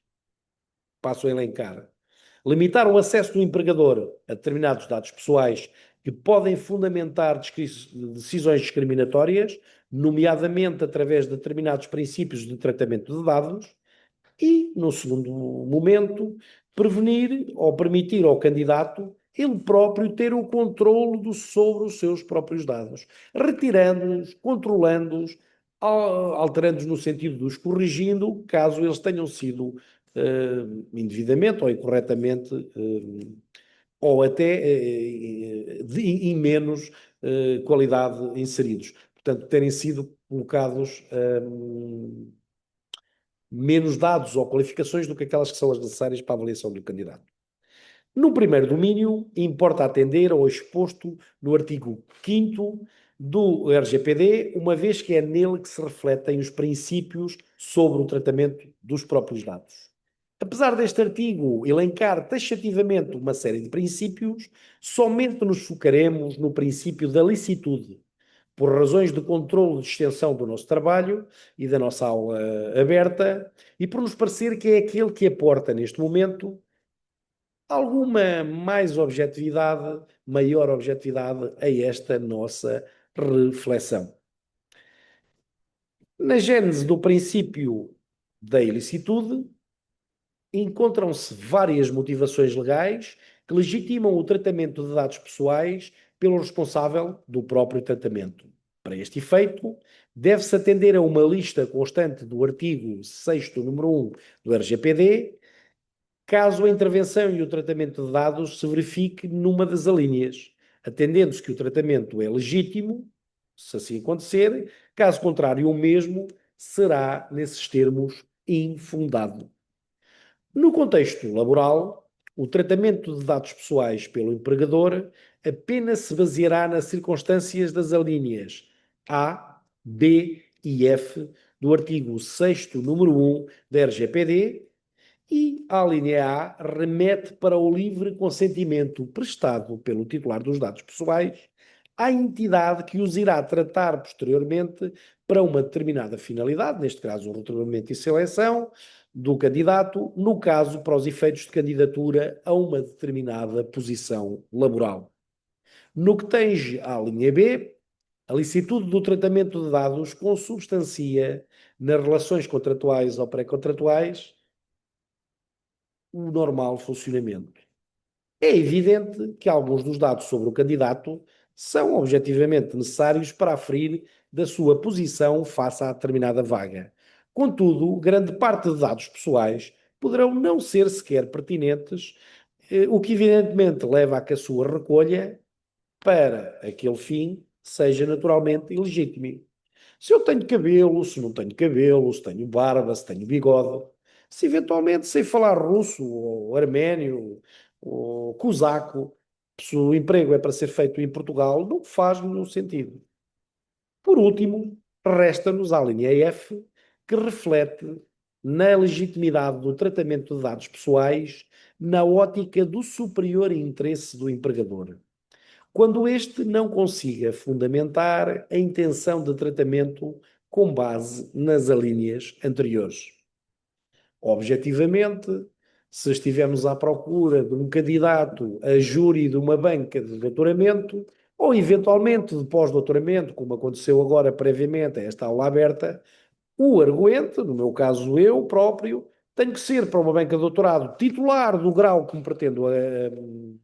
Passo a elencar. Limitar o acesso do empregador a determinados dados pessoais que podem fundamentar decisões discriminatórias, nomeadamente através de determinados princípios de tratamento de dados, e, no segundo momento, prevenir ou permitir ao candidato ele próprio ter o controle sobre os seus próprios dados, retirando-os, controlando-os, alterando-os no sentido de os corrigindo, caso eles tenham sido indevidamente ou incorretamente ou até em menos qualidade inseridos. Portanto, terem sido colocados menos dados ou qualificações do que aquelas que são as necessárias para a avaliação do candidato. No primeiro domínio, importa atender ao exposto no artigo 5º do RGPD, uma vez que é nele que se refletem os princípios sobre o tratamento dos próprios dados. Apesar deste artigo elencar taxativamente uma série de princípios, somente nos focaremos no princípio da licitude, por razões de controle de extensão do nosso trabalho e da nossa aula aberta, e por nos parecer que é aquele que aporta neste momento alguma mais objetividade, maior objetividade a esta nossa reflexão. Na gênese do princípio da ilicitude, encontram-se várias motivações legais que legitimam o tratamento de dados pessoais pelo responsável do próprio tratamento. Para este efeito, deve-se atender a uma lista constante do artigo 6º, número 1 do RGPD, caso a intervenção e o tratamento de dados se verifique numa das alíneas, atendendo-se que o tratamento é legítimo, se assim acontecer, caso contrário, o mesmo será, nesses termos, infundado. No contexto laboral, o tratamento de dados pessoais pelo empregador apenas se baseará nas circunstâncias das alíneas A, B e F do artigo 6º, número 1 da RGPD, e a linha A remete para o livre consentimento prestado pelo titular dos dados pessoais à entidade que os irá tratar posteriormente para uma determinada finalidade, neste caso o recrutamento e seleção do candidato, no caso para os efeitos de candidatura a uma determinada posição laboral. No que tange à linha B, a licitude do tratamento de dados consubstancia nas relações contratuais ou pré-contratuais o normal funcionamento. É evidente que alguns dos dados sobre o candidato são objetivamente necessários para aferir da sua posição face à determinada vaga. Contudo, grande parte de dados pessoais poderão não ser sequer pertinentes, o que evidentemente leva a que a sua recolha para aquele fim seja naturalmente ilegítimo. Se eu tenho cabelo, se não tenho cabelo, se tenho barba, se tenho bigode, se eventualmente sei falar russo, ou arménio, ou cosaco, se o emprego é para ser feito em Portugal, não faz nenhum sentido. Por último, resta-nos a linha F, que reflete na legitimidade do tratamento de dados pessoais na ótica do superior interesse do empregador, quando este não consiga fundamentar a intenção de tratamento com base nas alíneas anteriores. Objetivamente, se estivermos à procura de um candidato a júri de uma banca de doutoramento, ou eventualmente de pós-doutoramento, como aconteceu agora previamente a esta aula aberta, o arguente, no meu caso eu próprio, tenho que ser para uma banca de doutorado titular do grau que me pretendo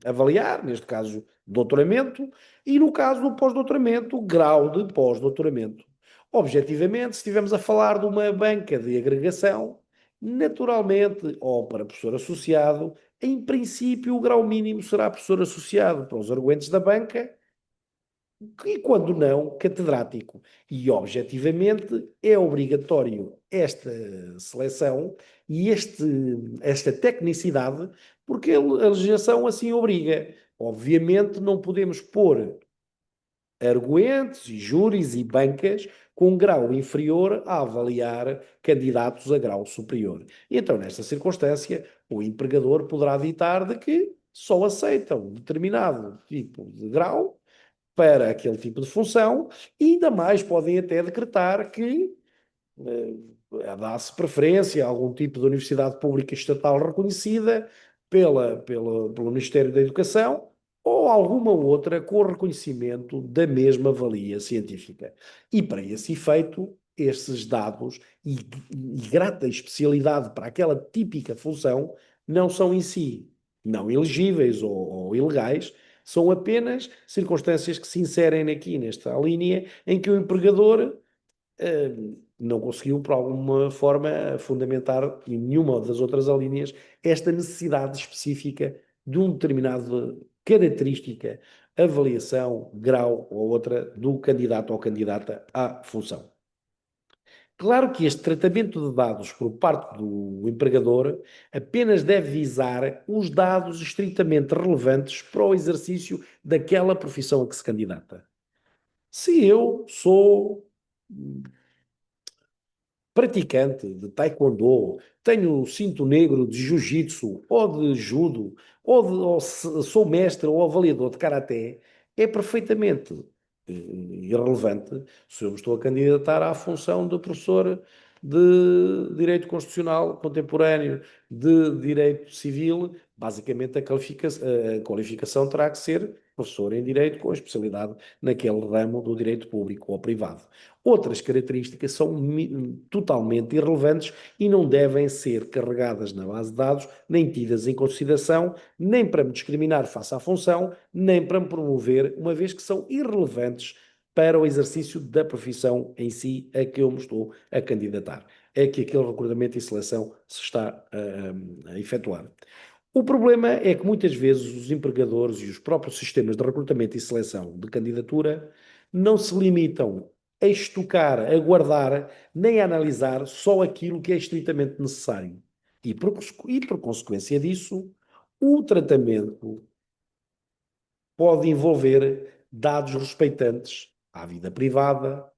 avaliar, neste caso doutoramento, e no caso do pós-doutoramento, grau de pós-doutoramento. Objetivamente, se estivermos a falar de uma banca de agregação, naturalmente, ou para professor associado, em princípio o grau mínimo será professor associado para os arguentes da banca, e quando não, catedrático. E, objetivamente, é obrigatório esta seleção e esta tecnicidade, porque a legislação assim obriga. Obviamente, não podemos pôr arguentes e júris e bancas com grau inferior a avaliar candidatos a grau superior. E então, nesta circunstância, o empregador poderá ditar de que só aceita um determinado tipo de grau para aquele tipo de função, e ainda mais podem até decretar que dá-se preferência a algum tipo de universidade pública estatal reconhecida pelo Ministério da Educação ou alguma outra com reconhecimento da mesma valia científica. E para esse efeito, esses dados e grata especialidade para aquela típica função não são em si não elegíveis ou ilegais, são apenas circunstâncias que se inserem aqui nesta linha em que o empregador não conseguiu, por alguma forma, fundamentar em nenhuma das outras alíneas esta necessidade específica de um determinado característica, avaliação, grau ou outra do candidato ou candidata à função. Claro que este tratamento de dados por parte do empregador apenas deve visar os dados estritamente relevantes para o exercício daquela profissão a que se candidata. Se eu sou praticante de taekwondo, tenho cinto negro de jiu-jitsu ou de judo, ou sou mestre ou avaliador de karaté, é perfeitamente irrelevante se eu me estou a candidatar à função de professor de Direito Constitucional Contemporâneo, de Direito Civil. Basicamente, a qualificação terá que ser professor em Direito com especialidade naquele ramo do direito público ou privado. Outras características são totalmente irrelevantes e não devem ser carregadas na base de dados, nem tidas em consideração, nem para me discriminar face à função, nem para me promover, uma vez que são irrelevantes para o exercício da profissão em si a que eu me estou a candidatar. É que aquele recrutamento e seleção se está a efetuar. O problema é que muitas vezes os empregadores e os próprios sistemas de recrutamento e seleção de candidatura não se limitam a estocar, a guardar, nem a analisar só aquilo que é estritamente necessário. E por consequência disso, o tratamento pode envolver dados respeitantes à vida privada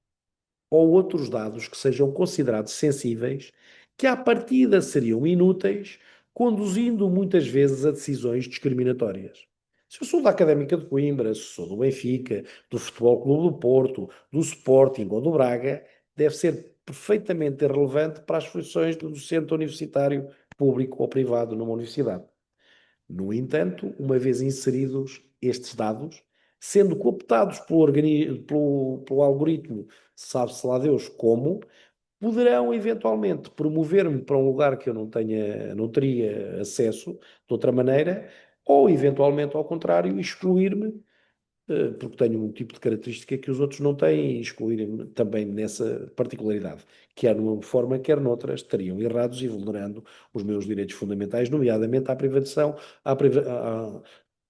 ou outros dados que sejam considerados sensíveis, que à partida seriam inúteis, conduzindo muitas vezes a decisões discriminatórias. Se eu sou da Académica de Coimbra, se sou do Benfica, do Futebol Clube do Porto, do Sporting ou do Braga, deve ser perfeitamente irrelevante para as funções do docente universitário, público ou privado numa universidade. No entanto, uma vez inseridos estes dados, sendo cooptados pelo algoritmo, sabe-se lá Deus como, poderão eventualmente promover-me para um lugar que eu não teria acesso de outra maneira, ou eventualmente ao contrário, excluir-me, porque tenho um tipo de característica que os outros não têm, e excluírem-me também nessa particularidade. Quer numa forma, quer noutras, estariam errados e vulnerando os meus direitos fundamentais, nomeadamente à privação, à, priva-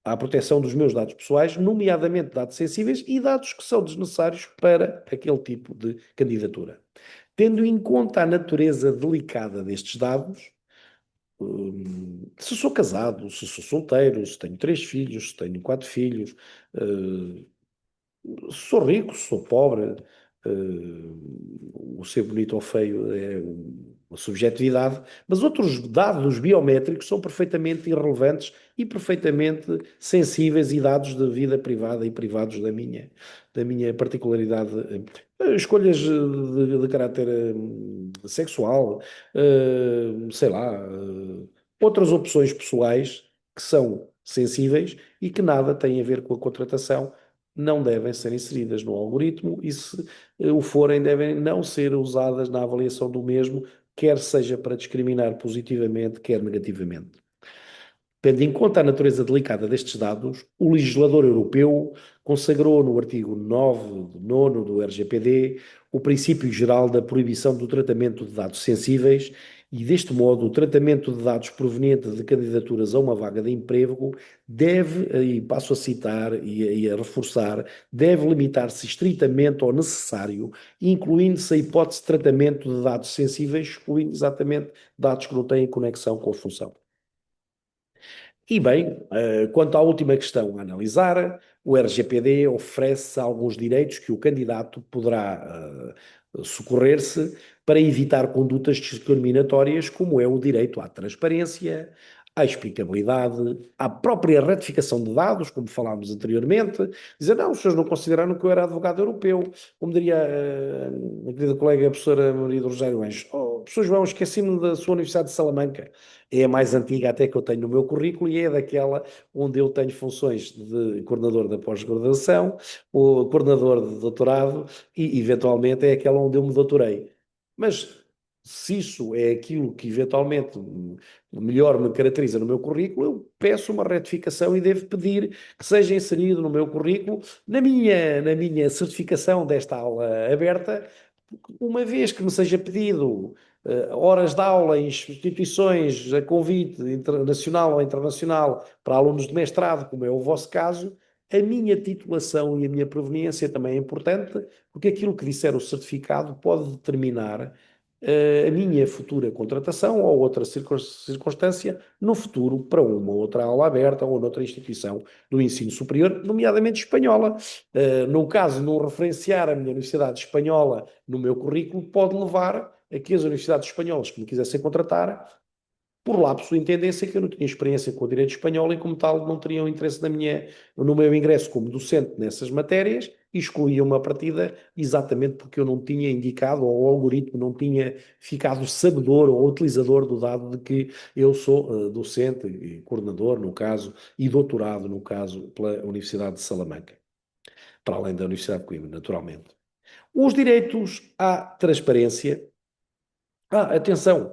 à proteção dos meus dados pessoais, nomeadamente dados sensíveis e dados que são desnecessários para aquele tipo de candidatura. Tendo em conta a natureza delicada destes dados, se sou casado, se sou solteiro, se tenho 3 filhos, se tenho 4 filhos, sou rico, sou pobre, o ser bonito ou feio é uma subjetividade, mas outros dados biométricos são perfeitamente irrelevantes e perfeitamente sensíveis e dados de vida privada e privados da minha particularidade. Escolhas de caráter sexual, sei lá, outras opções pessoais que são sensíveis e que nada têm a ver com a contratação não devem ser inseridas no algoritmo e, se o forem, devem não ser usadas na avaliação do mesmo, quer seja para discriminar positivamente, quer negativamente. Tendo em conta a natureza delicada destes dados, o legislador europeu consagrou no artigo 9 do RGPD o princípio geral da proibição do tratamento de dados sensíveis e, deste modo, o tratamento de dados provenientes de candidaturas a uma vaga de emprego deve, e passo a citar e a reforçar, deve limitar-se estritamente ao necessário, incluindo-se a hipótese de tratamento de dados sensíveis, excluindo exatamente dados que não têm conexão com a função. E bem, quanto à última questão a analisar, o RGPD oferece alguns direitos que o candidato poderá socorrer-se para evitar condutas discriminatórias, como é o direito à transparência, à explicabilidade, à própria retificação de dados, como falámos anteriormente. Dizer, não, os senhores não consideraram que eu era advogado europeu, como diria a querida colega a professora Maria do Rosário Anjos. Oh, professor João, esqueci-me da sua Universidade de Salamanca. É a mais antiga até que eu tenho no meu currículo e é daquela onde eu tenho funções de coordenador da pós-graduação, o coordenador de doutorado e, eventualmente, é aquela onde eu me doutorei. Mas se isso é aquilo que, eventualmente, melhor me caracteriza no meu currículo, eu peço uma retificação e devo pedir que seja inserido no meu currículo, na minha certificação desta aula aberta, uma vez que me seja pedido horas de aula em instituições a convite nacional ou internacional para alunos de mestrado, como é o vosso caso, a minha titulação e a minha proveniência também é importante, porque aquilo que disser o certificado pode determinar a minha futura contratação ou outra circunstância no futuro para uma outra aula aberta ou noutra instituição do ensino superior, nomeadamente espanhola. No caso, não referenciar a minha Universidade Espanhola no meu currículo pode levar a que as universidades espanholas que me quisessem contratar por lapso em tendência que eu não tinha experiência com o direito espanhol e, como tal, não teriam interesse no meu ingresso como docente nessas matérias e excluíam-me a partida exatamente porque eu não tinha indicado ou o algoritmo não tinha ficado sabedor ou utilizador do dado de que eu sou docente e coordenador, no caso, e doutorado, no caso, pela Universidade de Salamanca, para além da Universidade de Coimbra, naturalmente. Os direitos à transparência. Atenção,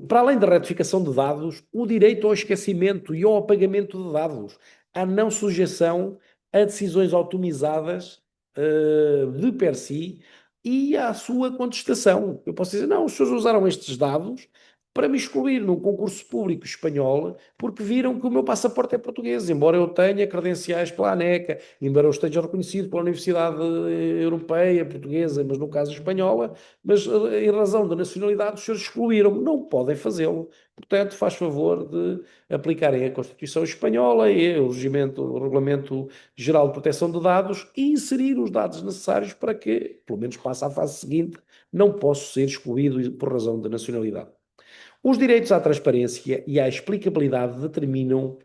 para além da retificação de dados, o direito ao esquecimento e ao apagamento de dados, à não sujeição a decisões autonomizadas, de per si e à sua contestação. Eu posso dizer, não, os senhores usaram estes dados para me excluir num concurso público espanhol porque viram que o meu passaporte é português, embora eu tenha credenciais pela ANECA, embora eu esteja reconhecido pela Universidade Europeia, Portuguesa, mas no caso espanhola, mas em razão da nacionalidade os senhores excluíram-me. Não podem fazê-lo. Portanto, faz favor de aplicarem a Constituição Espanhola e o Regulamento Geral de Proteção de Dados e inserir os dados necessários para que, pelo menos passe à fase seguinte, não possa ser excluído por razão da nacionalidade. Os direitos à transparência e à explicabilidade determinam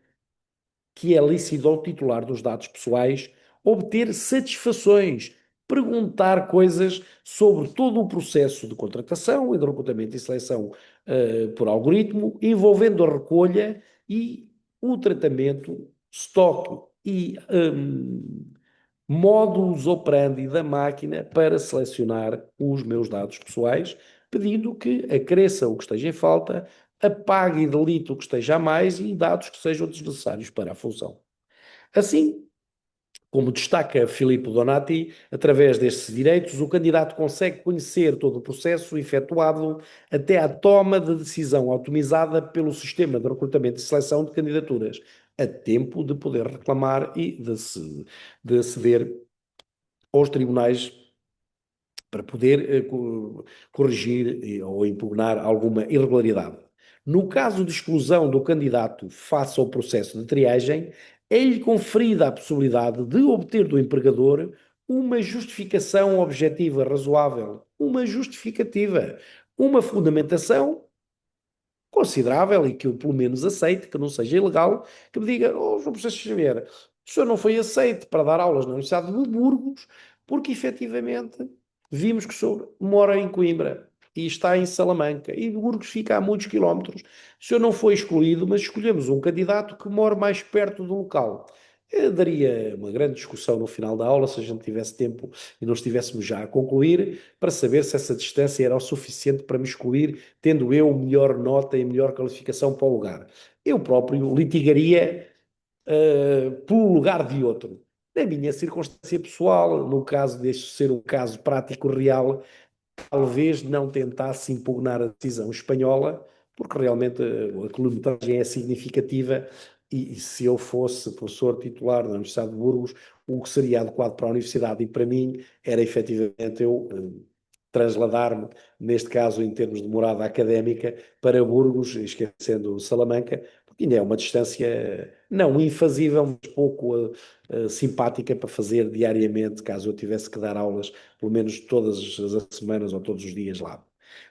que é lícito ao titular dos dados pessoais obter satisfações, perguntar coisas sobre todo o processo de contratação e de recrutamento e seleção por algoritmo, envolvendo a recolha e o tratamento, estoque e modus operandi da máquina para selecionar os meus dados pessoais, pedindo que acresça o que esteja em falta, apague e delete o que esteja a mais e dados que sejam desnecessários para a função. Assim, como destaca Filippo Donati, através destes direitos, o candidato consegue conhecer todo o processo efetuado até à toma de decisão automizada pelo sistema de recrutamento e seleção de candidaturas, a tempo de poder reclamar e de aceder aos tribunais para poder corrigir ou impugnar alguma irregularidade. No caso de exclusão do candidato face ao processo de triagem, é-lhe conferida a possibilidade de obter do empregador uma justificação objetiva razoável, uma justificativa, uma fundamentação considerável e que eu pelo menos aceite, que não seja ilegal, que me diga, oh, João Processo Xavier, o senhor não foi aceite para dar aulas na Universidade de Burgos, porque efetivamente vimos que o senhor mora em Coimbra e está em Salamanca, e Burgos fica a muitos quilómetros. O senhor não foi escolhido, mas escolhemos um candidato que mora mais perto do local. Daria uma grande discussão no final da aula, se a gente tivesse tempo e não estivéssemos já a concluir, para saber se essa distância era o suficiente para me excluir, tendo eu melhor nota e melhor qualificação para o lugar. Eu próprio litigaria pelo lugar de outro. Na minha circunstância pessoal, no caso deste ser um caso prático real, talvez não tentasse impugnar a decisão espanhola, porque realmente a quilometragem é significativa e se eu fosse professor titular da Universidade de Burgos, o que seria adequado para a universidade e para mim era efetivamente eu trasladar-me, neste caso em termos de morada académica, para Burgos, esquecendo Salamanca, porque ainda é uma distância não infazível, mas pouco simpática para fazer diariamente, caso eu tivesse que dar aulas, pelo menos todas as semanas ou todos os dias lá.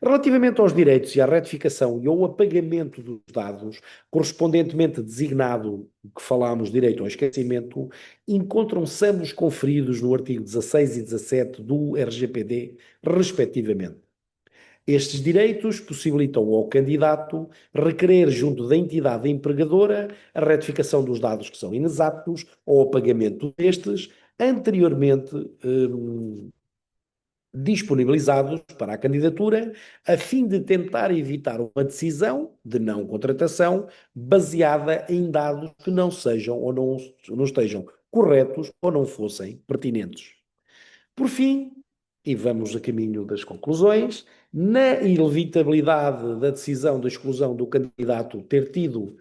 Relativamente aos direitos e à retificação e ao apagamento dos dados, correspondentemente designado, o que falámos, direito ao esquecimento, encontram-se ambos conferidos no artigo 16 e 17 do RGPD, respectivamente. Estes direitos possibilitam ao candidato requerer junto da entidade empregadora a retificação dos dados que são inexatos ou o pagamento destes anteriormente disponibilizados para a candidatura, a fim de tentar evitar uma decisão de não contratação baseada em dados que não sejam ou não estejam corretos ou não fossem pertinentes. Por fim, e vamos a caminho das conclusões, na inevitabilidade da decisão de exclusão do candidato ter sido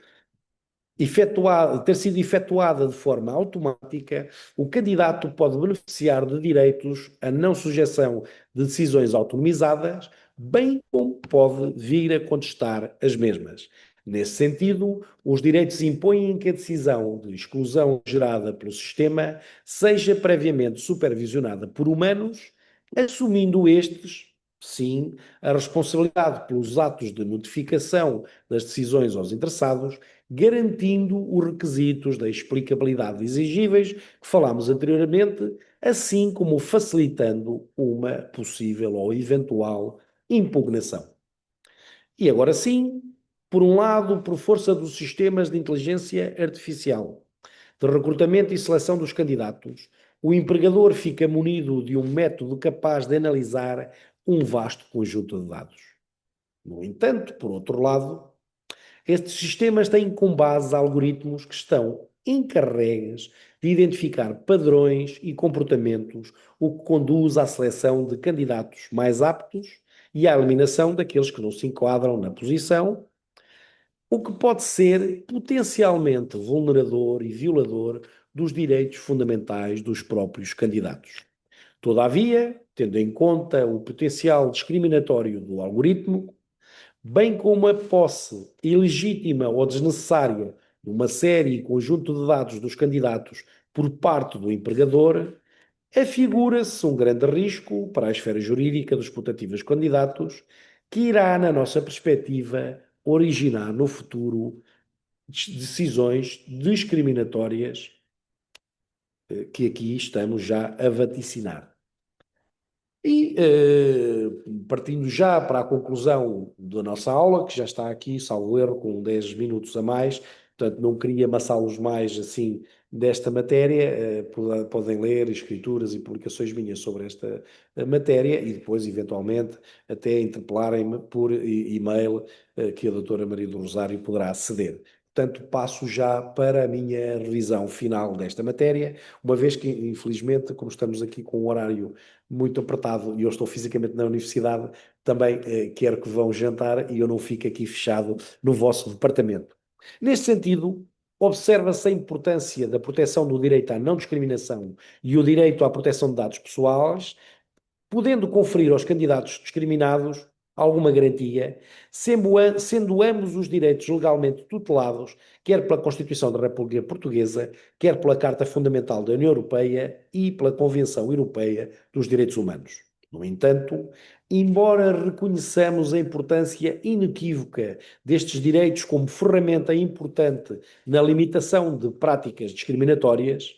efetuada de forma automática, o candidato pode beneficiar de direitos a não sujeição de decisões autonomizadas, bem como pode vir a contestar as mesmas. Nesse sentido, os direitos impõem que a decisão de exclusão gerada pelo sistema seja previamente supervisionada por humanos, assumindo estes, sim, a responsabilidade pelos atos de notificação das decisões aos interessados, garantindo os requisitos da explicabilidade exigíveis que falámos anteriormente, assim como facilitando uma possível ou eventual impugnação. E agora sim, por um lado, por força dos sistemas de inteligência artificial, de recrutamento e seleção dos candidatos, o empregador fica munido de um método capaz de analisar um vasto conjunto de dados. No entanto, por outro lado, estes sistemas têm como base algoritmos que estão encarregues de identificar padrões e comportamentos, o que conduz à seleção de candidatos mais aptos e à eliminação daqueles que não se enquadram na posição, o que pode ser potencialmente vulnerador e violador dos direitos fundamentais dos próprios candidatos. Todavia, tendo em conta o potencial discriminatório do algoritmo, bem como a posse ilegítima ou desnecessária de uma série e conjunto de dados dos candidatos por parte do empregador, afigura-se um grande risco para a esfera jurídica dos putativos candidatos, que irá, na nossa perspectiva, originar no futuro decisões discriminatórias que aqui estamos já a vaticinar. E, partindo já para a conclusão da nossa aula, que já está aqui, salvo erro, com 10 minutos a mais, portanto não queria amassá-los mais assim desta matéria, podem ler escrituras e publicações minhas sobre esta matéria e depois, eventualmente, até interpelarem-me por e-mail, que a doutora Maria do Rosário poderá aceder. Portanto, passo já para a minha revisão final desta matéria, uma vez que, infelizmente, como estamos aqui com um horário muito apertado e eu estou fisicamente na universidade, também quero que vão jantar e eu não fico aqui fechado no vosso departamento. Neste sentido, observa-se a importância da proteção do direito à não discriminação e o direito à proteção de dados pessoais, podendo conferir aos candidatos discriminados alguma garantia, sendo ambos os direitos legalmente tutelados, quer pela Constituição da República Portuguesa, quer pela Carta Fundamental da União Europeia e pela Convenção Europeia dos Direitos Humanos. No entanto, embora reconheçamos a importância inequívoca destes direitos como ferramenta importante na limitação de práticas discriminatórias,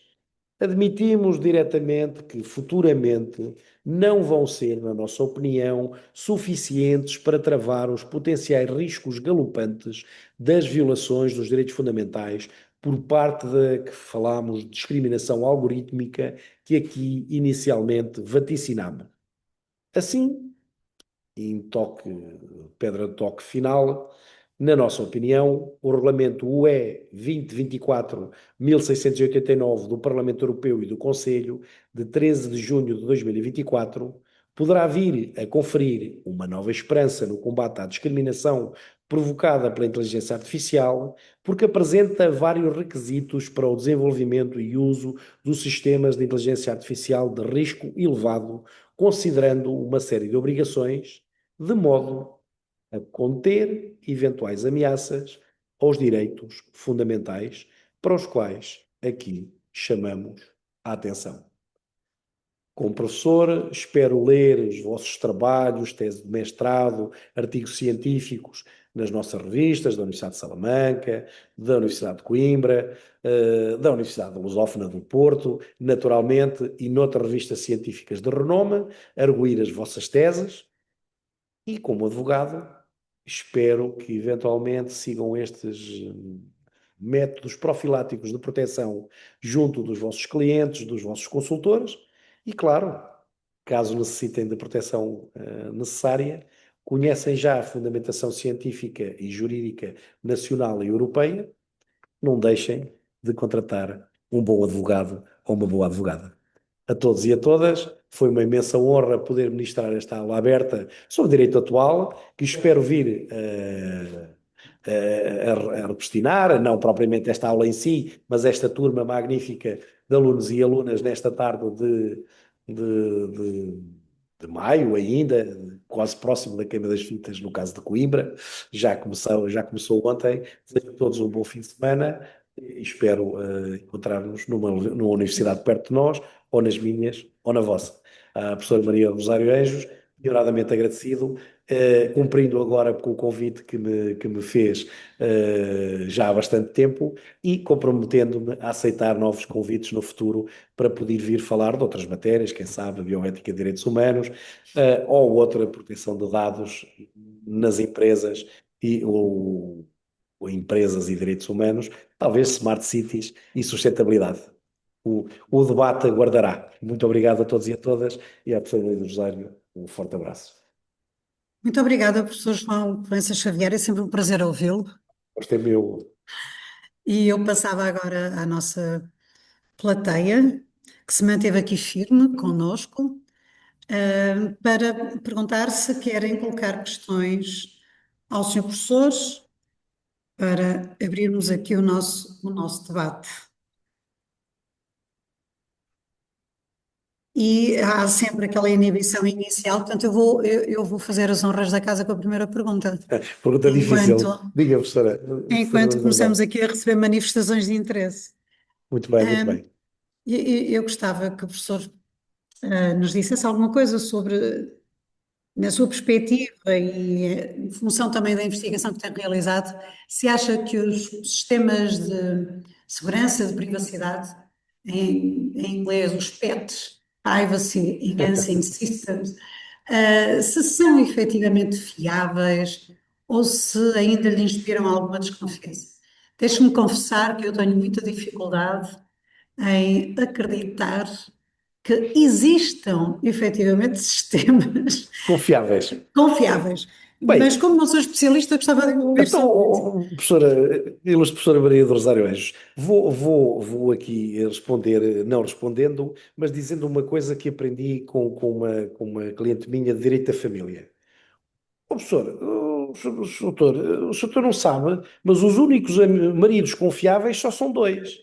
admitimos diretamente que futuramente não vão ser, na nossa opinião, suficientes para travar os potenciais riscos galopantes das violações dos direitos fundamentais por parte da que falámos de discriminação algorítmica que aqui inicialmente vaticinamos. Assim, em toque, pedra de toque final, na nossa opinião, o regulamento UE 2024-1689 do Parlamento Europeu e do Conselho, de 13 de junho de 2024, poderá vir a conferir uma nova esperança no combate à discriminação provocada pela inteligência artificial, porque apresenta vários requisitos para o desenvolvimento e uso dos sistemas de inteligência artificial de risco elevado, considerando uma série de obrigações, de modo a conter eventuais ameaças aos direitos fundamentais para os quais aqui chamamos a atenção. Como professor, espero ler os vossos trabalhos, tese de mestrado, artigos científicos nas nossas revistas da Universidade de Salamanca, da Universidade de Coimbra, da Universidade Lusófona do Porto, naturalmente, e noutras revistas científicas de renome, arguir as vossas teses e, como advogado, espero que eventualmente sigam estes métodos profiláticos de proteção junto dos vossos clientes, dos vossos consultores e, claro, caso necessitem de proteção necessária, conhecem já a fundamentação científica e jurídica nacional e europeia, não deixem de contratar um bom advogado ou uma boa advogada. A todos e a todas, foi uma imensa honra poder ministrar esta aula aberta sobre direito atual, que espero vir a repristinar, não propriamente esta aula em si, mas esta turma magnífica de alunos e alunas nesta tarde de de maio ainda, quase próximo da queima das fitas, no caso de Coimbra. Já começou ontem. Desejo a todos um bom fim de semana e espero encontrar-nos numa universidade perto de nós, ou nas minhas, ou na vossa. A professora Maria Rosário Anjos, ignoradamente agradecido, cumprindo agora com o convite que me fez já há bastante tempo e comprometendo-me a aceitar novos convites no futuro para poder vir falar de outras matérias, quem sabe, bioética e direitos humanos, ou outra proteção de dados nas empresas ou empresas e direitos humanos, talvez smart cities e sustentabilidade. O debate aguardará. Muito obrigado a todos e a todas e à professora Maria do Rosário, um forte abraço. Muito obrigada, professor João Proença Xavier, é sempre um prazer ouvi-lo. Gostei meu. E eu passava agora à nossa plateia, que se manteve aqui firme conosco, para perguntar se querem colocar questões ao senhor professor, para abrirmos aqui o nosso debate. E há sempre aquela inibição inicial, portanto eu vou fazer as honras da casa com a primeira pergunta. Pergunta Enquanto, difícil. Diga, professora. enquanto começamos aqui a receber manifestações de interesse. Muito bem, muito bem. Eu gostava que o professor nos dissesse alguma coisa sobre, na sua perspectiva e em função também da investigação que tem realizado, se acha que os sistemas de segurança, de privacidade, em inglês, os PETs, Privacy Enhancing Systems, se são efetivamente fiáveis ou se ainda lhe inspiram alguma desconfiança. Deixe-me confessar que eu tenho muita dificuldade em acreditar que existam efetivamente sistemas Confiáveis. confiáveis. Mas Bem, como não sou especialista, gostava de ouvir então, sobre isso. professora, ilustre professora Maria do Rosário Anjos, vou aqui responder, não respondendo, mas dizendo uma coisa que aprendi com uma cliente minha de direito da família. Ó, professor, o senhor não sabe, mas os únicos maridos confiáveis só são dois.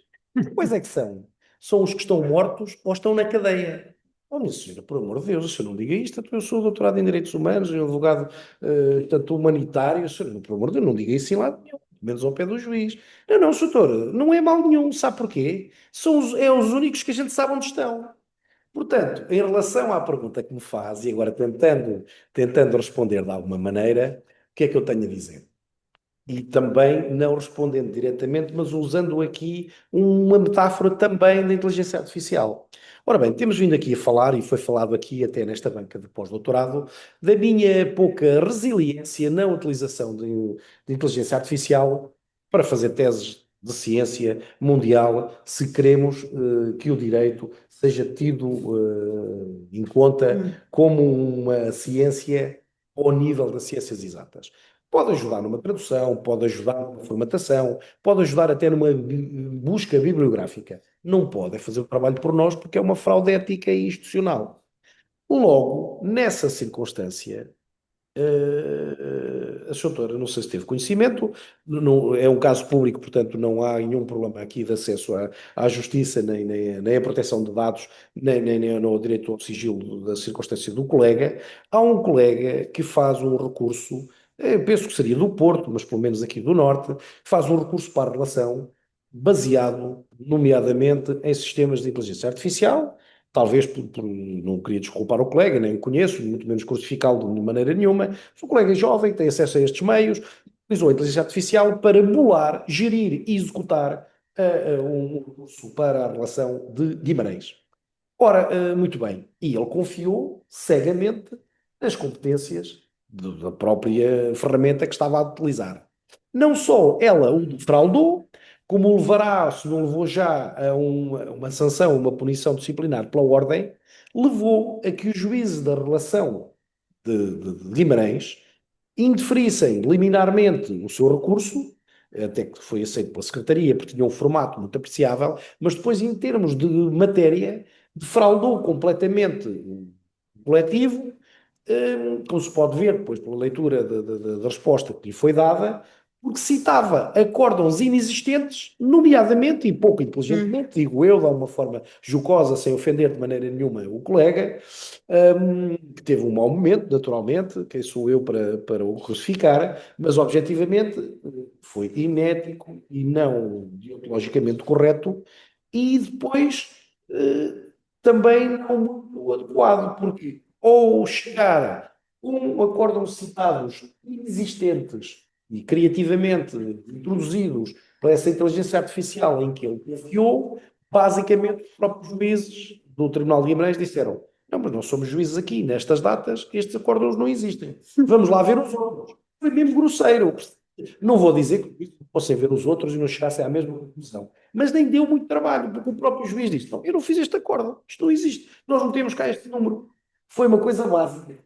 Quais é que são? São os que estão mortos ou estão na cadeia. Oh, minha senhora, por amor de Deus, o senhor não diga isto, então eu sou doutorado em Direitos Humanos, e advogado, tanto humanitário, o senhor, por amor de Deus, não diga isso em lado nenhum, menos ao pé do juiz. Não, não, doutor, não é mal nenhum, sabe porquê? É os únicos que a gente sabe onde estão. Portanto, em relação à pergunta que me faz, e agora tentando responder de alguma maneira, o que é que eu tenho a dizer? E também não respondendo diretamente, mas usando aqui uma metáfora também da inteligência artificial. Ora bem, temos vindo aqui a falar, e foi falado aqui até nesta banca de pós-doutorado, da minha pouca resiliência na utilização de inteligência artificial para fazer teses de ciência mundial, se queremos que o direito seja tido em conta como uma ciência ao nível das ciências exatas. Pode ajudar numa tradução, pode ajudar numa formatação, pode ajudar até numa busca bibliográfica. Não pode é fazer o trabalho por nós porque é uma fraude ética e institucional. Logo, nessa circunstância, a doutora, não sei se teve conhecimento, é um caso público, portanto não há nenhum problema aqui de acesso à justiça, nem à proteção de dados, nem no direito ao sigilo da circunstância do colega. Há um colega que faz um recurso, penso que seria do Porto, mas pelo menos aqui do Norte, faz um recurso para a relação baseado, nomeadamente, em sistemas de inteligência artificial. Talvez não queria desculpar o colega, nem o conheço, muito menos crucificá-lo de maneira nenhuma. Mas o colega é jovem, tem acesso a estes meios, utilizou a inteligência artificial para bolar, gerir e executar um recurso para a relação de Guimarães. Ora, muito bem, e ele confiou cegamente nas competências da própria ferramenta que estava a utilizar. Não só ela o defraudou, como o levará, se não levou já a uma sanção, uma punição disciplinar pela ordem, levou a que os juízes da relação de Guimarães indeferissem liminarmente o seu recurso, até que foi aceito pela Secretaria, porque tinha um formato muito apreciável, mas depois, em termos de matéria, defraudou completamente o coletivo, como se pode ver depois pela leitura da resposta que lhe foi dada, porque citava acórdãos inexistentes, nomeadamente e pouco Uhum. inteligentemente, digo eu, de alguma forma jocosa, sem ofender de maneira nenhuma o colega, que teve um mau momento, naturalmente, quem sou eu para o crucificar, mas objetivamente foi inético e não deontologicamente correto, e depois também não muito adequado, porque ou chegar com acórdãos citados inexistentes e criativamente introduzidos para essa inteligência artificial em que ele confiou, basicamente os próprios juízes do Tribunal de Guimarães disseram: não, mas nós somos juízes aqui, nestas datas, estes acórdãos não existem. Vamos lá ver os outros. Foi mesmo grosseiro. Não vou dizer que fossem ver os outros e não chegassem à mesma conclusão. Mas nem deu muito trabalho, porque o próprio juiz disse: não, eu não fiz este acórdão, isto não existe, nós não temos cá este número. Foi uma coisa básica.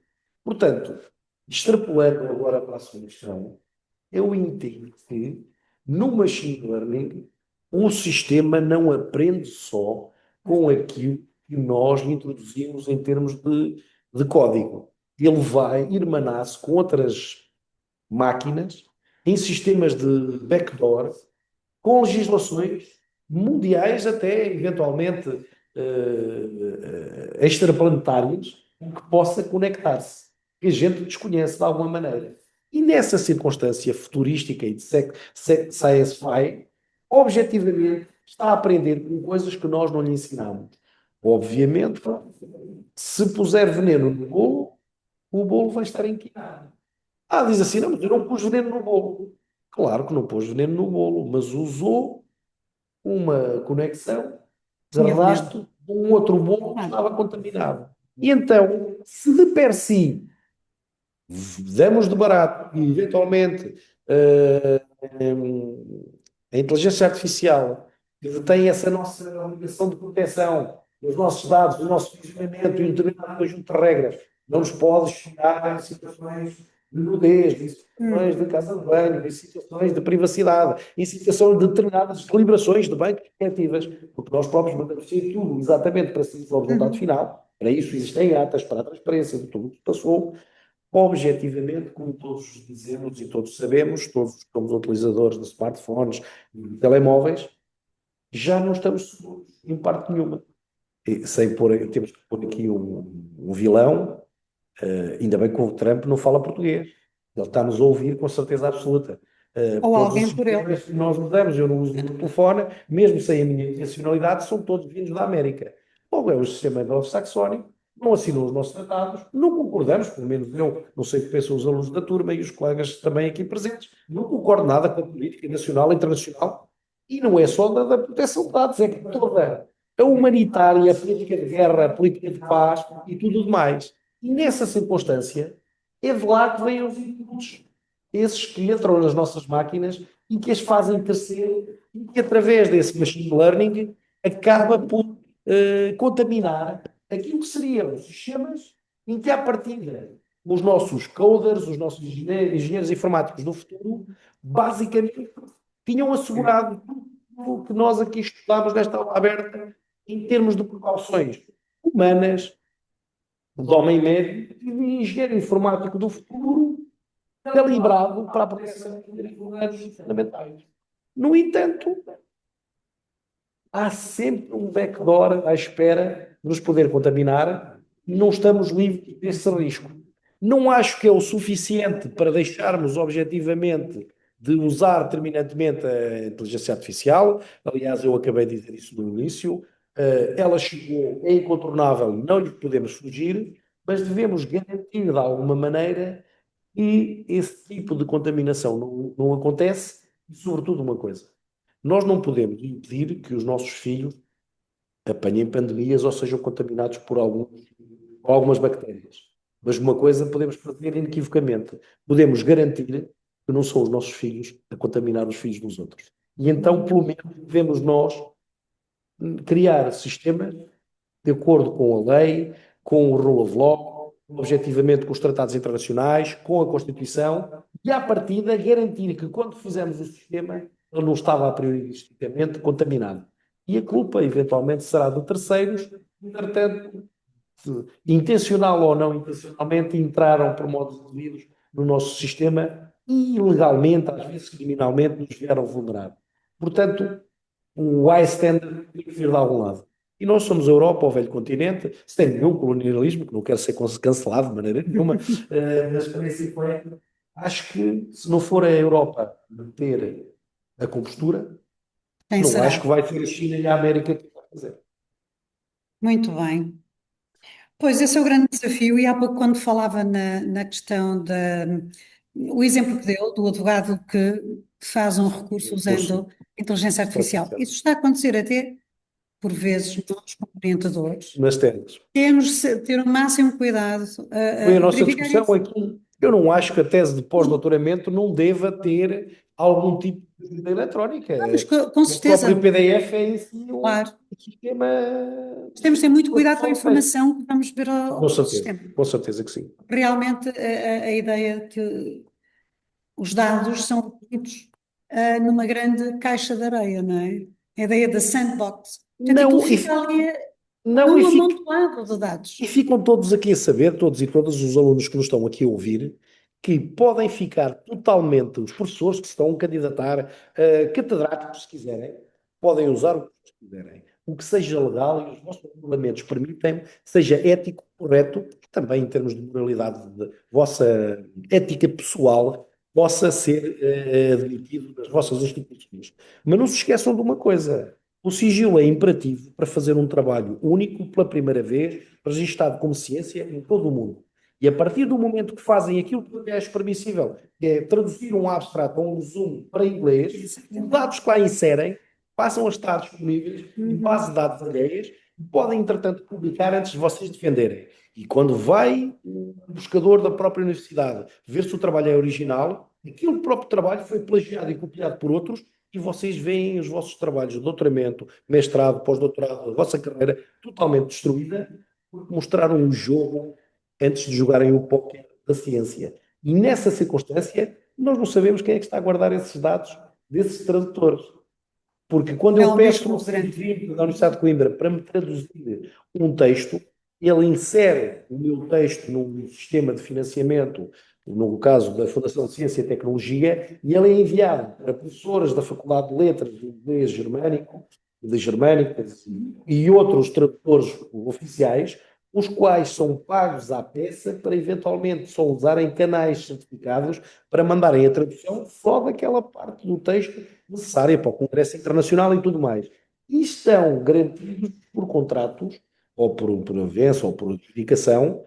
Portanto, extrapolando agora para a sua questão, eu entendo que no machine learning o sistema não aprende só com aquilo que nós introduzimos em termos de código. Ele vai irmanar-se com outras máquinas em sistemas de backdoor, com legislações mundiais, até eventualmente extraplanetárias, que possa conectar-se, que a gente desconhece de alguma maneira. E nessa circunstância futurística e de sci-fi, objetivamente está a aprender com coisas que nós não lhe ensinamos. Obviamente, se puser veneno no bolo, o bolo vai estar inquinado. Ah, diz assim, não, mas eu não pus veneno no bolo. Claro que não pôs veneno no bolo, mas usou uma conexão de Tinha veneno. rastro de um outro bolo que estava contaminado. E então, se de per si damos de barato e eventualmente eh, a inteligência artificial que detém essa nossa obrigação de proteção dos nossos dados, do nosso funcionamento e um determinado conjunto de regras, não nos pode chegar em situações de nudez, em situações de casa de banho, em situações de privacidade, em situações de determinadas deliberações de bancos coletivas, porque nós próprios mandamos ser tudo exatamente para seguir o resultado Uhum. final. Para isso existem atas para a transparência de tudo o que passou. Objetivamente, como todos dizemos e todos sabemos, todos somos utilizadores de smartphones e de telemóveis, já não estamos seguros em parte nenhuma. E sem pôr, temos que pôr aqui um vilão, ainda bem que o Trump não fala português. Ele está-nos a ouvir com certeza absoluta. Ou Todos os alguém por ele. sistemas que nós usamos, eu não uso o telefone, mesmo sem a minha intencionalidade, são todos vindos da América. Logo é o sistema anglo-saxónico, não assinou os nossos tratados, não concordamos, pelo menos eu, não sei o que pensam os alunos da turma e os colegas também aqui presentes, não concordo nada com a política nacional e internacional, e não é só da proteção de dados, é que toda a humanitária, a política de guerra, a política de paz e tudo demais. E nessa circunstância, é de lá que vêm os inputs, esses que entram nas nossas máquinas e que as fazem crescer e que, através desse machine learning, acaba por contaminar aquilo que seriam os sistemas em que, à partida, os nossos coders, os nossos engenheiros informáticos do futuro, basicamente tinham assegurado tudo o que nós aqui estudamos nesta aula aberta em termos de precauções humanas, do homem médio e do engenheiro informático do futuro, calibrado para a proteção de direitos humanos fundamentais. No entanto, há sempre um backdoor à espera de nos poder contaminar e não estamos livres desse risco. Não acho que é o suficiente para deixarmos objetivamente de usar determinantemente a inteligência artificial. Aliás, eu acabei de dizer isso no início. Ela chegou, é incontornável, não lhe podemos fugir, mas devemos garantir de alguma maneira que esse tipo de contaminação não acontece e, sobretudo, uma coisa. Nós não podemos impedir que os nossos filhos apanhem pandemias ou sejam contaminados por algumas bactérias. Mas uma coisa podemos fazer inequivocamente: podemos garantir que não são os nossos filhos a contaminar os filhos dos outros. E então, pelo menos, devemos nós criar sistemas de acordo com a lei, com o rule of law, objetivamente com os tratados internacionais, com a Constituição, e à partida garantir que quando fizermos o sistema, ele não estava a prioristicamente contaminado. E a culpa, eventualmente, será de terceiros, entretanto, intencional ou não intencionalmente, entraram por modos indevidos no nosso sistema e ilegalmente, às vezes criminalmente, nos vieram vulnerar. Portanto, o bystander tem que vir de algum lado. E nós somos a Europa, o velho continente, sem nenhum colonialismo, que não quero ser cancelado de maneira nenhuma, mas para esse efeito, acho que se não for a Europa manter a compostura, Quem não acho será? que vai ser a China e a América que vai fazer. Muito bem. Pois, esse é o grande desafio, e há pouco, quando falava na questão da. O exemplo que deu do advogado que faz um recurso Curso usando inteligência artificial. artificial. Isso está a acontecer até, por vezes, nos orientadores. Nas técnicas. Temos de ter o máximo cuidado Foi a a nossa verificar discussão isso. aqui. Eu não acho que a tese de pós-doutoramento não deva ter algum tipo de ajuda eletrónica. Mas com O próprio certeza, PDF é em si claro. um sistema Mas temos de ter muito de cuidado com a software. informação que vamos ver ao sistema. Com certeza que sim. Realmente, a ideia que os dados são reunidos numa grande caixa de areia, não é? A ideia da sandbox. Portanto, aquilo Não, fica ali não, num amontoado de dados. e ficam todos aqui a saber, todos e todas os alunos que nos estão aqui a ouvir, que podem ficar totalmente, os professores que se estão a candidatar, catedráticos, se quiserem, podem usar o que quiserem. O que seja legal e os vossos regulamentos permitem, seja ético, correto, também em termos de moralidade, de vossa ética pessoal, possa ser admitido nas vossas instituições. Mas não se esqueçam de uma coisa: o sigilo é imperativo para fazer um trabalho único, pela primeira vez, registado como ciência em todo o mundo. E a partir do momento que fazem aquilo que é permissível, que é traduzir um abstrato ou um resumo para inglês, os dados que lá inserem passam a estar disponíveis em base de dados alheias e podem, entretanto, publicar antes de vocês defenderem. E quando vai o buscador da própria universidade ver se o trabalho é original, aquele próprio trabalho foi plagiado e copiado por outros e vocês veem os vossos trabalhos de doutoramento, mestrado, pós-doutorado, a vossa carreira totalmente destruída porque mostraram um jogo antes de jogarem o póquer da ciência. E nessa circunstância, nós não sabemos quem é que está a guardar esses dados desses tradutores. Porque quando É eu um peço risco no muito grande. científico da Universidade de Coimbra para me traduzir um texto, ele insere o meu texto num sistema de financiamento, no caso da Fundação de Ciência e Tecnologia, e ele é enviado para professoras da Faculdade de Letras de Inglês Germânico, de Germânicas e outros tradutores oficiais, os quais são pagos à peça para eventualmente só usarem canais certificados para mandarem a tradução só daquela parte do texto necessária para o Congresso Internacional e tudo mais. E estão garantidos por contratos, ou por avanço, ou por adjudicação,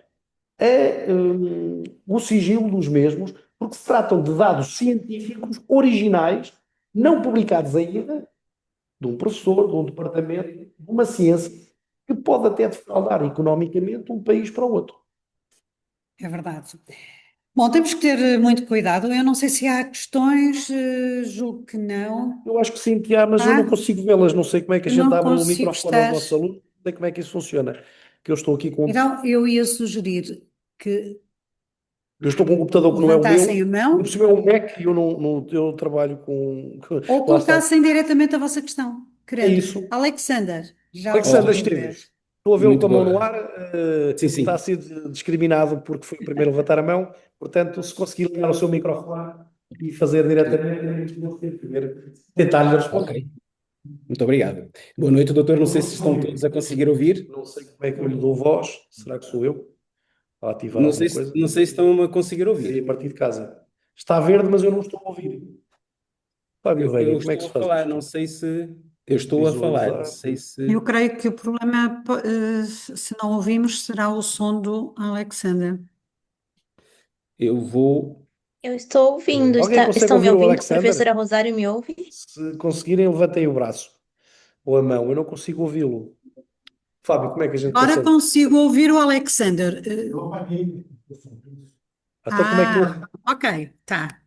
o sigilo dos mesmos, porque se tratam de dados científicos originais, não publicados ainda, de um professor, de um departamento, de uma ciência, que pode até defraudar economicamente um país para o outro. É verdade. Bom, temos que ter muito cuidado. Eu não sei se há questões, julgo que não. Eu acho que sim, que há, mas eu não Há? consigo vê-las. Não sei como é que a gente Não abre o consigo microfone aos estar. nossos alunos, não sei como é que isso funciona. Que eu estou aqui com. Então, eu ia sugerir que Eu estou com um computador que não é o meu, levantassem a e por mão cima é um Mac e eu, eu trabalho com. ou Lá está. colocassem diretamente a vossa questão, É querendo. isso. Alexander, já o Alexandre estou a Oh, ver. Esteves, estou a vê-lo com muito a mão no boa. ar, Sim, está a sim. ser discriminado porque foi o primeiro a levantar a mão, portanto, se conseguir ligar o seu microfone e fazer diretamente, tentar-lhe Ok. responder. Muito obrigado. Boa noite, doutor. Não sei se estão todos a conseguir ouvir. Não sei como é que eu lhe dou voz, será que sou eu a ativar Não alguma sei se, coisa? não sei se estão a conseguir É a ouvir. partir de casa. Está verde, mas eu não estou a ouvir. Fábio Eu Veiga, como é que estou se a faz falar, isto? não sei se. Eu estou a falar, não Visualizar. sei Eu se. creio que o problema, se não ouvimos, será o som do Alexander. Eu vou. Eu estou ouvindo. Alguém consegue Estão me ouvir o ouvindo? Alexander? Professora Rosário me ouve? Se conseguirem, levantem o braço ou a mão. Eu não consigo ouvi-lo. Fábio, como é que a gente Agora consegue? consigo ouvir o Alexander. Então, como é que eu. Ok, tá.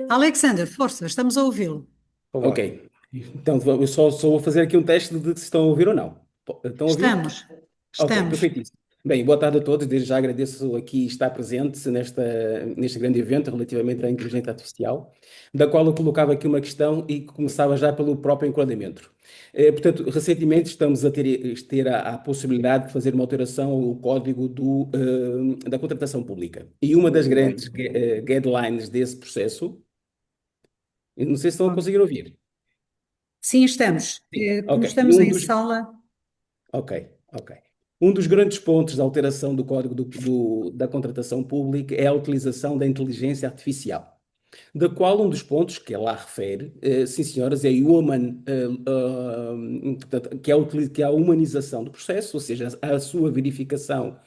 Alexander, força, estamos a ouvi-lo. Então, Ok. vá. Então, só vou fazer aqui um teste de se estão a ouvir ou não. Estão a ouvir? Estamos, Ok, estamos. perfeitíssimo. Bem, boa tarde a todos. Desde já agradeço aqui estar presente neste grande evento relativamente à inteligência artificial, da qual eu colocava aqui uma questão e que começava já pelo próprio enquadramento. Portanto, recentemente estamos a ter a possibilidade de fazer uma alteração ao código da contratação pública. E uma das grandes guidelines desse processo, eu não sei se estão a conseguir ouvir. Sim, estamos. Sim, Como ok. estamos em sala, Ok, ok. Um dos grandes pontos da alteração do Código da Contratação Pública é a utilização da inteligência artificial, da qual um dos pontos que ela refere, sim senhoras, é portanto, que é a humanização do processo, ou seja, a sua verificação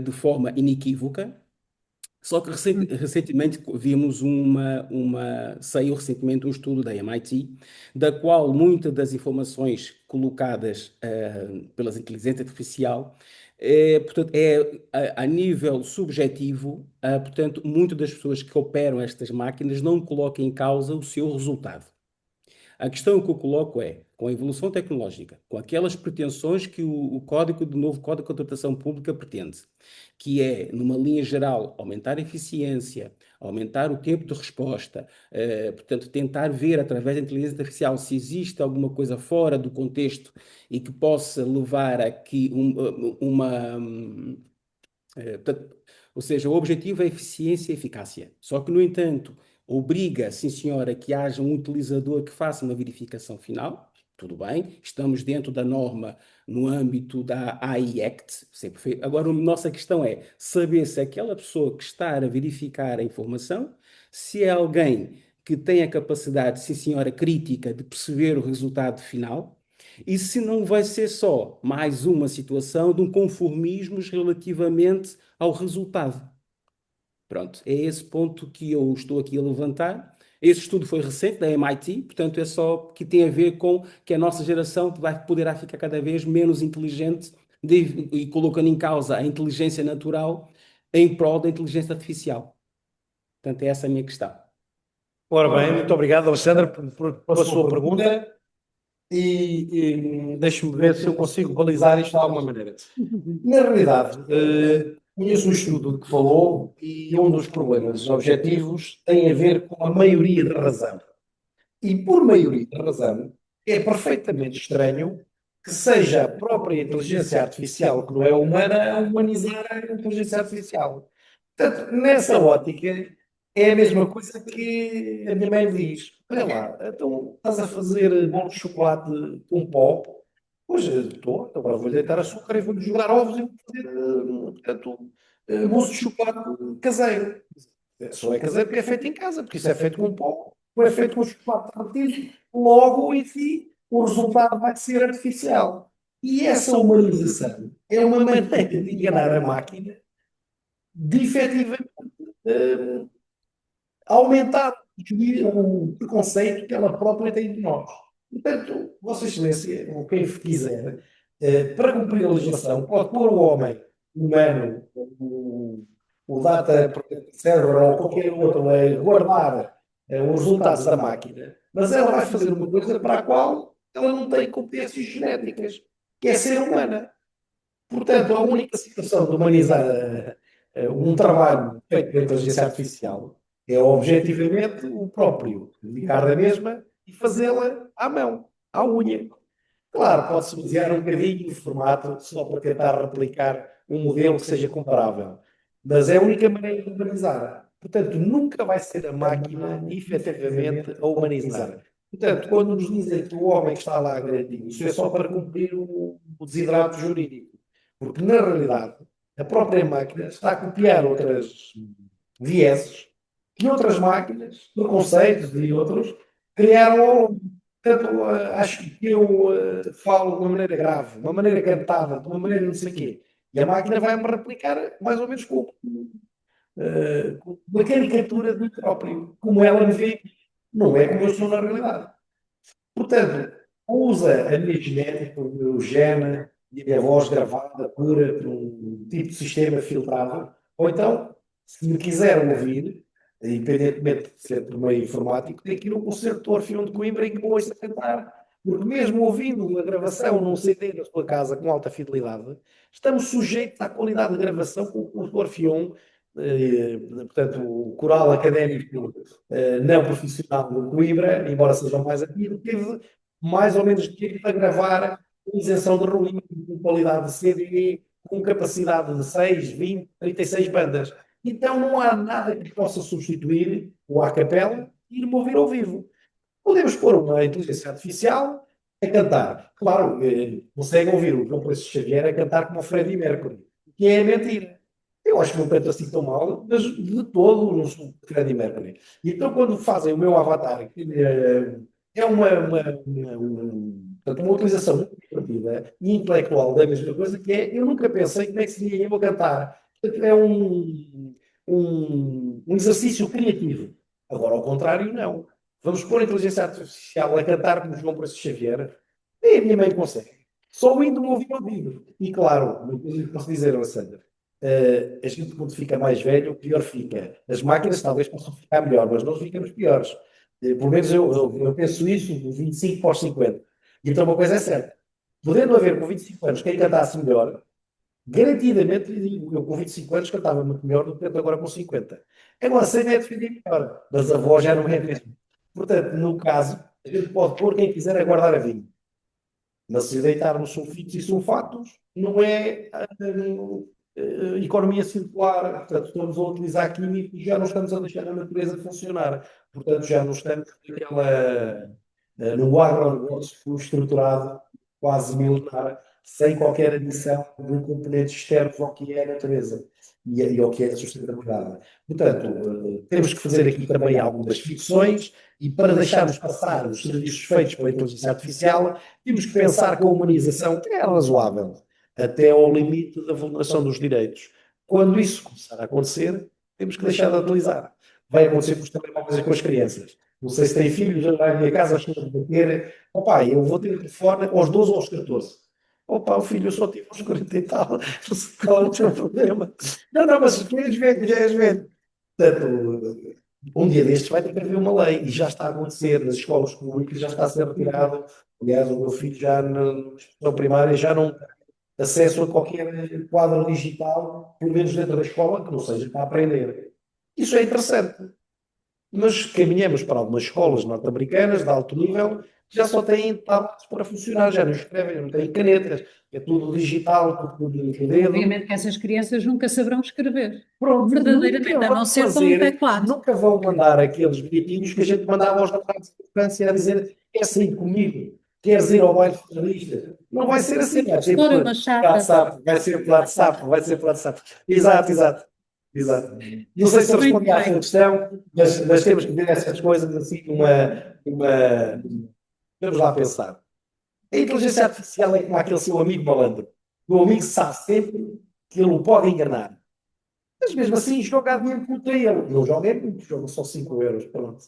de forma inequívoca. Só que recentemente vimos saiu recentemente um estudo da MIT, da qual muitas das informações colocadas pelas inteligência artificial, portanto, a nível subjetivo, portanto, muitas das pessoas que operam estas máquinas não colocam em causa o seu resultado. A questão que eu coloco é, com a evolução tecnológica, com aquelas pretensões que o novo Código de Contratação Pública pretende, que é, numa linha geral, aumentar a eficiência, aumentar o tempo de resposta, portanto, tentar ver através da inteligência artificial se existe alguma coisa fora do contexto e que possa levar a que portanto, ou seja, o objetivo é eficiência e eficácia. Só que, no entanto, obriga, sim senhora, que haja um utilizador que faça uma verificação final. Tudo bem, estamos dentro da norma no âmbito da AI Act. Sempre foi. Agora, a nossa questão é saber se aquela pessoa que está a verificar a informação, se é alguém que tem a capacidade, sim senhora, crítica de perceber o resultado final, e se não vai ser só mais uma situação de um conformismo relativamente ao resultado. Pronto, é esse ponto que eu estou aqui a levantar. Esse estudo foi recente, da MIT, portanto é só que tem a ver com que a nossa geração poderá ficar cada vez menos inteligente e colocando em causa a inteligência natural em prol da inteligência artificial. Portanto, é essa a minha questão. Ora bem, muito obrigado, Alexandre, pela sua pergunta. Deixe-me ver se eu consigo balizar isto de alguma maneira. Na realidade, conheço um estudo que falou e um dos problemas objetivos tem a ver com a maioria de razão. E por maioria de razão, é perfeitamente estranho que seja a própria inteligência artificial, que não é humana, a humanizar a inteligência artificial. Portanto, nessa ótica, é a mesma coisa que a minha mãe me diz. Olha lá, então estás a fazer bolo de chocolate com pó? Pois estou, então agora vou-lhe deitar açúcar e vou-lhe jogar ovos e vou fazer, portanto, mousse de chocolate caseiro. Só é caseiro porque é feito em casa, porque isso é feito com pó, ou é feito com chocolate derretido. Logo, em si, o resultado vai ser artificial. E essa humanização é uma maneira de enganar a máquina de efetivamente eh, aumentar o preconceito que ela própria tem de nós. Portanto, Vossa Excelência, ou quem quiser, para cumprir a legislação, pode pôr o homem humano, o data server ou qualquer outro a guardar os resultados da máquina, mas ela vai fazer uma coisa para a qual ela não tem competências genéticas, que é ser humana. Portanto, a única situação de humanizar um trabalho feito pela inteligência artificial é objetivamente o próprio, dedicar da mesma e fazê-la à mão, à unha. Claro, pode-se basear um bocadinho no formato só para tentar replicar um modelo que seja comparável, mas é a única maneira de humanizar. Portanto, nunca vai ser a máquina efetivamente a humanizar. Portanto, quando nos dizem que o homem que está lá garantido, isso é só para cumprir o desidrato jurídico. Porque, na realidade, a própria máquina está a copiar outras vieses que outras máquinas, preconceitos e outros, criaram ao longo. Portanto, acho que eu falo de uma maneira grave, de uma maneira cantada, de uma maneira não sei o quê. E a máquina vai-me replicar mais ou menos com uma caricatura de mim próprio, como ela me vê. Não é como eu sou na realidade. Portanto, usa a minha genética, o meu gene, e a minha voz gravada, pura, por um tipo de sistema filtrado, ou então, se me quiser ouvir, independentemente de ser por meio informático, tem que ir no concerto do Orfeão de Coimbra em que me ouça cantar Porque mesmo ouvindo a gravação num CD na sua casa com alta fidelidade, estamos sujeitos à qualidade de gravação com o Orfeão, portanto, o coral académico não profissional do Coimbra, embora sejam mais antigos, teve mais ou menos tempo a gravar com isenção de ruído, com qualidade de CD, com capacidade de 6, 20, 36 bandas. Então não há nada que possa substituir o a capela e ir ouvir ao vivo. Podemos pôr uma inteligência artificial a cantar. Claro, conseguem ouvir o João Francisco Xavier a cantar como o Freddie Mercury, que é mentira. Eu acho que não canto assim tão mal, mas de todo não sou Freddie Mercury. E então, quando fazem o meu avatar, é portanto, uma utilização muito criativa e intelectual da mesma coisa, que é, eu nunca pensei como é que seria eu a cantar. Portanto, é um exercício criativo. Agora, ao contrário, não. Vamos pôr a inteligência artificial a cantar como João Francisco Xavier. Nem a minha mãe consegue. Só indo me ouvir ao vivo. E claro, uma coisa que posso dizer, Alessandra, a gente quando fica mais velho, pior fica. As máquinas talvez possam ficar melhor, mas nós ficamos piores. Pelo menos eu penso isso dos 25 para os 50. E então uma coisa é certa. Podendo haver com 25 anos quem cantasse melhor, garantidamente lhe digo, eu com 25 anos cantava muito melhor do que canto agora com 50. Agora, sem é defender melhor, mas a voz já não é a mesma. Portanto, no caso, a gente pode pôr quem quiser a guardar a vinho. Mas se deitarmos sulfitos e sulfatos, não é economia circular. Portanto, estamos a utilizar químicos e já não estamos a deixar a natureza funcionar. Portanto, já não estamos no agronegócio estruturado, quase milenar, sem qualquer adição de componentes externos ao que é a natureza e ao que é a sustentabilidade. Portanto, temos que fazer aqui também algumas ficções e para deixarmos passar os serviços feitos pela inteligência artificial, temos que pensar que a humanização é razoável, até ao limite da vulneração dos direitos. Quando isso começar a acontecer, temos que deixar de utilizar. Vai acontecer com os telemóveis e com as crianças. Não sei se tem filhos, já vai à minha casa, acho que vão bater. Ó pai, eu vou ter o telefone aos 12 ou aos 14. Ó pá, o filho, eu só tive aos 40 e tal. Não sei qual é o teu problema. Não, não, mas tu és velho, já és velho. Portanto, um dia destes vai ter que haver uma lei, e já está a acontecer nas escolas públicas, já está a ser retirado. Aliás, o meu filho já na instrução primária já não tem acesso a qualquer quadro digital, pelo menos dentro da escola, que não seja para aprender. Isso é interessante. Mas caminhamos para algumas escolas norte-americanas de alto nível que já só têm tablets para funcionar, já não escrevem, não têm canetas, é tudo digital, tudo no dedo. Obviamente que essas crianças nunca saberão escrever. Pronto, Verdadeiramente, nunca a não vão ser com um fazer, teclado. nunca vão mandar aqueles bilhetinhos que a gente mandava aos namorados de infância a dizer quer sair comigo, queres ir ao baile finalista. Não vai ser assim, vai ser História por uma chata. WhatsApp, vai ser por WhatsApp, vai ser por WhatsApp. Exato, exato. Exato. Não sei se eu respondi à sua questão, mas temos que ver essas coisas assim vamos lá pensar. A inteligência artificial é como aquele seu amigo malandro. O amigo sabe sempre que ele o pode enganar. Mas mesmo assim joga dinheiro contra ele. Não joga é muito, joga só 5 euros, pronto.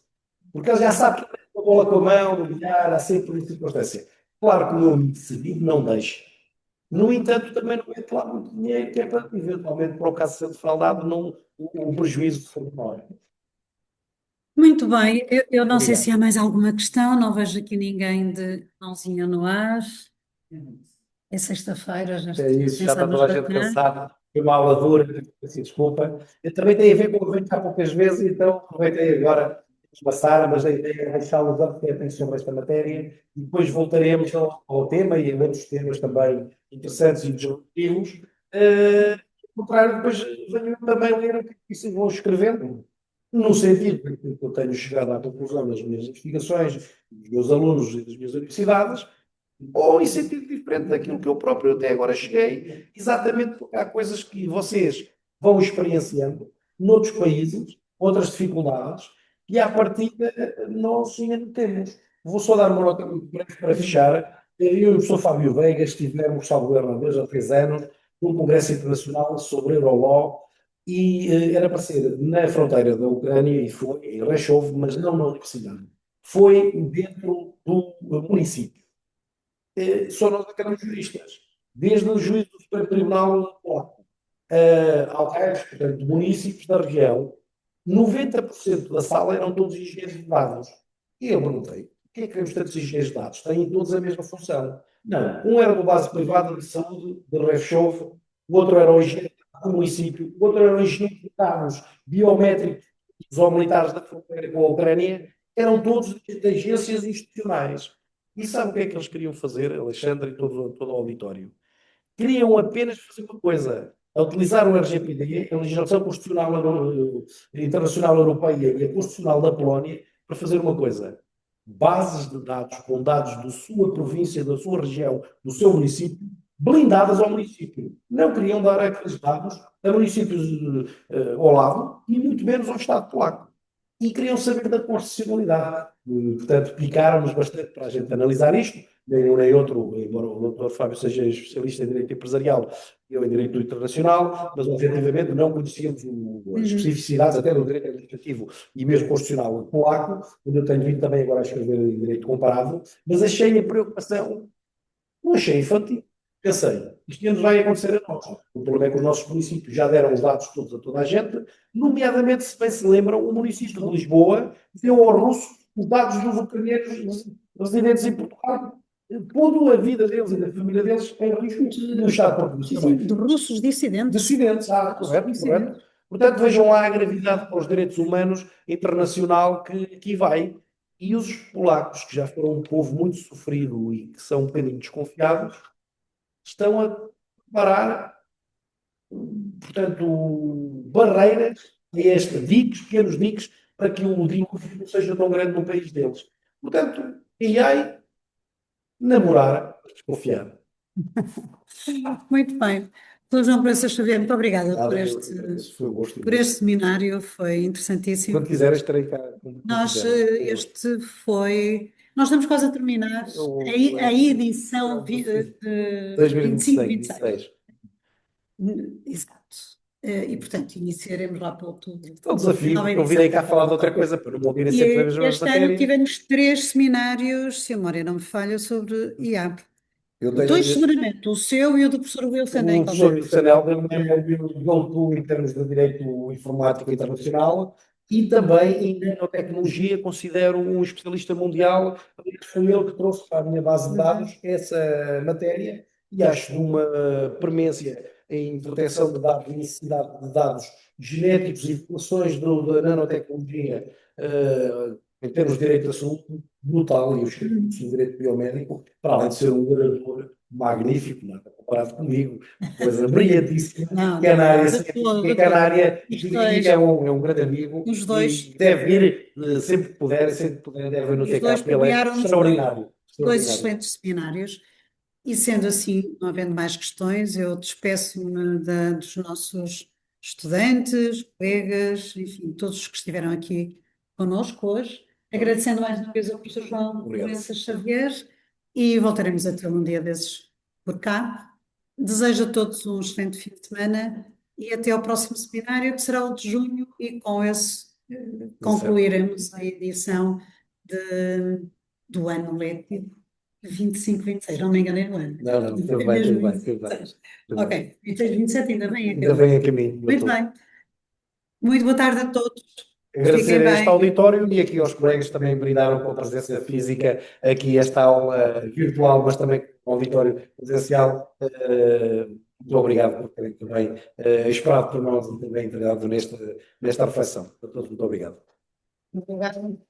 Porque ele já sabe que tem a bola com a mão, no bilhar, há sempre uma circunstância. Claro que o meu amigo seguido não deixa. No entanto, também não mete lá muito dinheiro, que é para, eventualmente, para o caso de ser defraudado, não, o prejuízo for menor. Muito bem, eu não sei Obrigado. se há mais alguma questão, não vejo aqui ninguém de mãozinha no ar. É sexta-feira, já É isso, já está pensamos toda a gente bastante. cansada. Foi uma aula dura, assim, desculpa. Eu também tem a ver com o que eu venho cá poucas vezes, então aproveitei agora de passar, mas a ideia é deixá-los a refletir sobre esta matéria e depois voltaremos ao tema e a outros temas também interessantes e disruptivos. Ao contrário, depois venho também ler o que vocês vão escrevendo, no sentido que eu tenho chegado à conclusão das minhas investigações, dos meus alunos e das minhas universidades, ou em sentido diferente daquilo que eu próprio até agora cheguei, exatamente porque há coisas que vocês vão experienciando noutros países, outras dificuldades, e à partida nós ainda não temos. Vou só dar uma nota muito breve para fechar. Eu e o professor Fábio Veiga estivemos, salvo erro, há 2 ou 3 anos, num congresso internacional sobre Eurolaw, e era para ser na fronteira da Ucrânia, e foi em Rechov, mas não na universidade. Foi dentro do município. Só nós acabamos juristas, desde o juiz do Supremo Tribunal Polaco, alcaides, portanto, municípios da região, 90% da sala eram todos engenheiros de dados. E eu perguntei, que é que queremos tantos engenheiros de dados? Têm todos a mesma função. Não, um era uma base privada de saúde, de Rechov, o outro era o engenheiro do município, o outro era o engenheiro de dados biométricos dos militares da fronteira com a Ucrânia, eram todos de agências institucionais. E sabe o que é que eles queriam fazer, Alexandre e todo o auditório? Queriam apenas fazer uma coisa, a utilizar o RGPD, a legislação constitucional internacional europeia e a constitucional da Polónia, para fazer uma coisa. Bases de dados com dados da sua província, da sua região, do seu município, blindadas ao município. Não queriam dar aqueles dados a municípios ao lado e muito menos ao Estado polaco. E queriam saber da constitucionalidade. Portanto, picaram-nos bastante para a gente analisar isto. Nem um nem outro, embora o Dr. Fábio seja especialista em direito empresarial, eu em direito internacional, mas objetivamente não conhecíamos as especificidades até do direito administrativo e mesmo constitucional polaco, onde eu tenho vindo também agora a escrever em direito comparado, mas achei a preocupação, não achei infantil. Pensei, isto nos vai acontecer a nós. O problema é que os nossos municípios já deram os dados todos a toda a gente, nomeadamente, se bem se lembram, o município de Lisboa deu ao russo os dados dos ucranianos residentes em Portugal, pondo a vida deles e da família deles em risco no Estado português também. De russos dissidentes. Dissidentes, correto. Portanto, vejam lá a gravidade para os direitos humanos internacional que aqui vai. E os polacos, que já foram um povo muito sofrido e que são um bocadinho desconfiados, estão a preparar, portanto, barreiras a diques, pequenos diques, para que o dilúvio não seja tão grande no país deles. Portanto, AI, namorar, desconfiar. Muito bem. Sr. João Proença Xavier, muito obrigada por este seminário, foi interessantíssimo. Quando quiseres, estarei cá. Nós estamos quase a terminar a edição de 25-26. Exato. E, portanto, iniciaremos lá para outubro. É um desafio, porque eu virei cá falar de outra coisa, para não ouvirem sempre a mesma Este ano tivemos 3 seminários, se a memória não me falha, sobre IA. Dois, seguramente, o seu e o do professor Wilson. O professor Wilson deu em termos de direito informático internacional e também em nanotecnologia, considero um especialista mundial. Foi ele que trouxe para a minha base de dados essa matéria e acho de uma premência em proteção de dados, necessidade de dados genéticos e informações da nanotecnologia em termos de direito da saúde, brutal, e eu escrevi no direito biomédico, para além de ser um orador magnífico, nada comparado comigo, coisa brilhantíssima, Canária, é um grande amigo, os dois, e deve ir, sempre que puder, deve ir no TK, porque ele é extraordinário. Dois excelentes seminários, e sendo assim, não havendo mais questões, eu despeço-me dos nossos estudantes, colegas, enfim, todos os que estiveram aqui connosco hoje, agradecendo mais uma vez ao professor João Proença Xavier, e voltaremos a ter um dia desses por cá. Desejo a todos um excelente fim de semana e até ao próximo seminário, que será o de junho, e com esse concluiremos a edição do ano letivo 25-26, não me enganei no ano. Não, tudo bem. Ok, 26-27 ainda bem. Ainda vem a caminho. Muito bem. Muito boa tarde a todos. Agradecer a este auditório e aqui aos colegas também brindaram com a presença física aqui esta aula virtual, mas também com o auditório presencial. Muito obrigado por terem também esperado por nós e também entregado nesta reflexão. A todos, muito obrigado. Obrigado.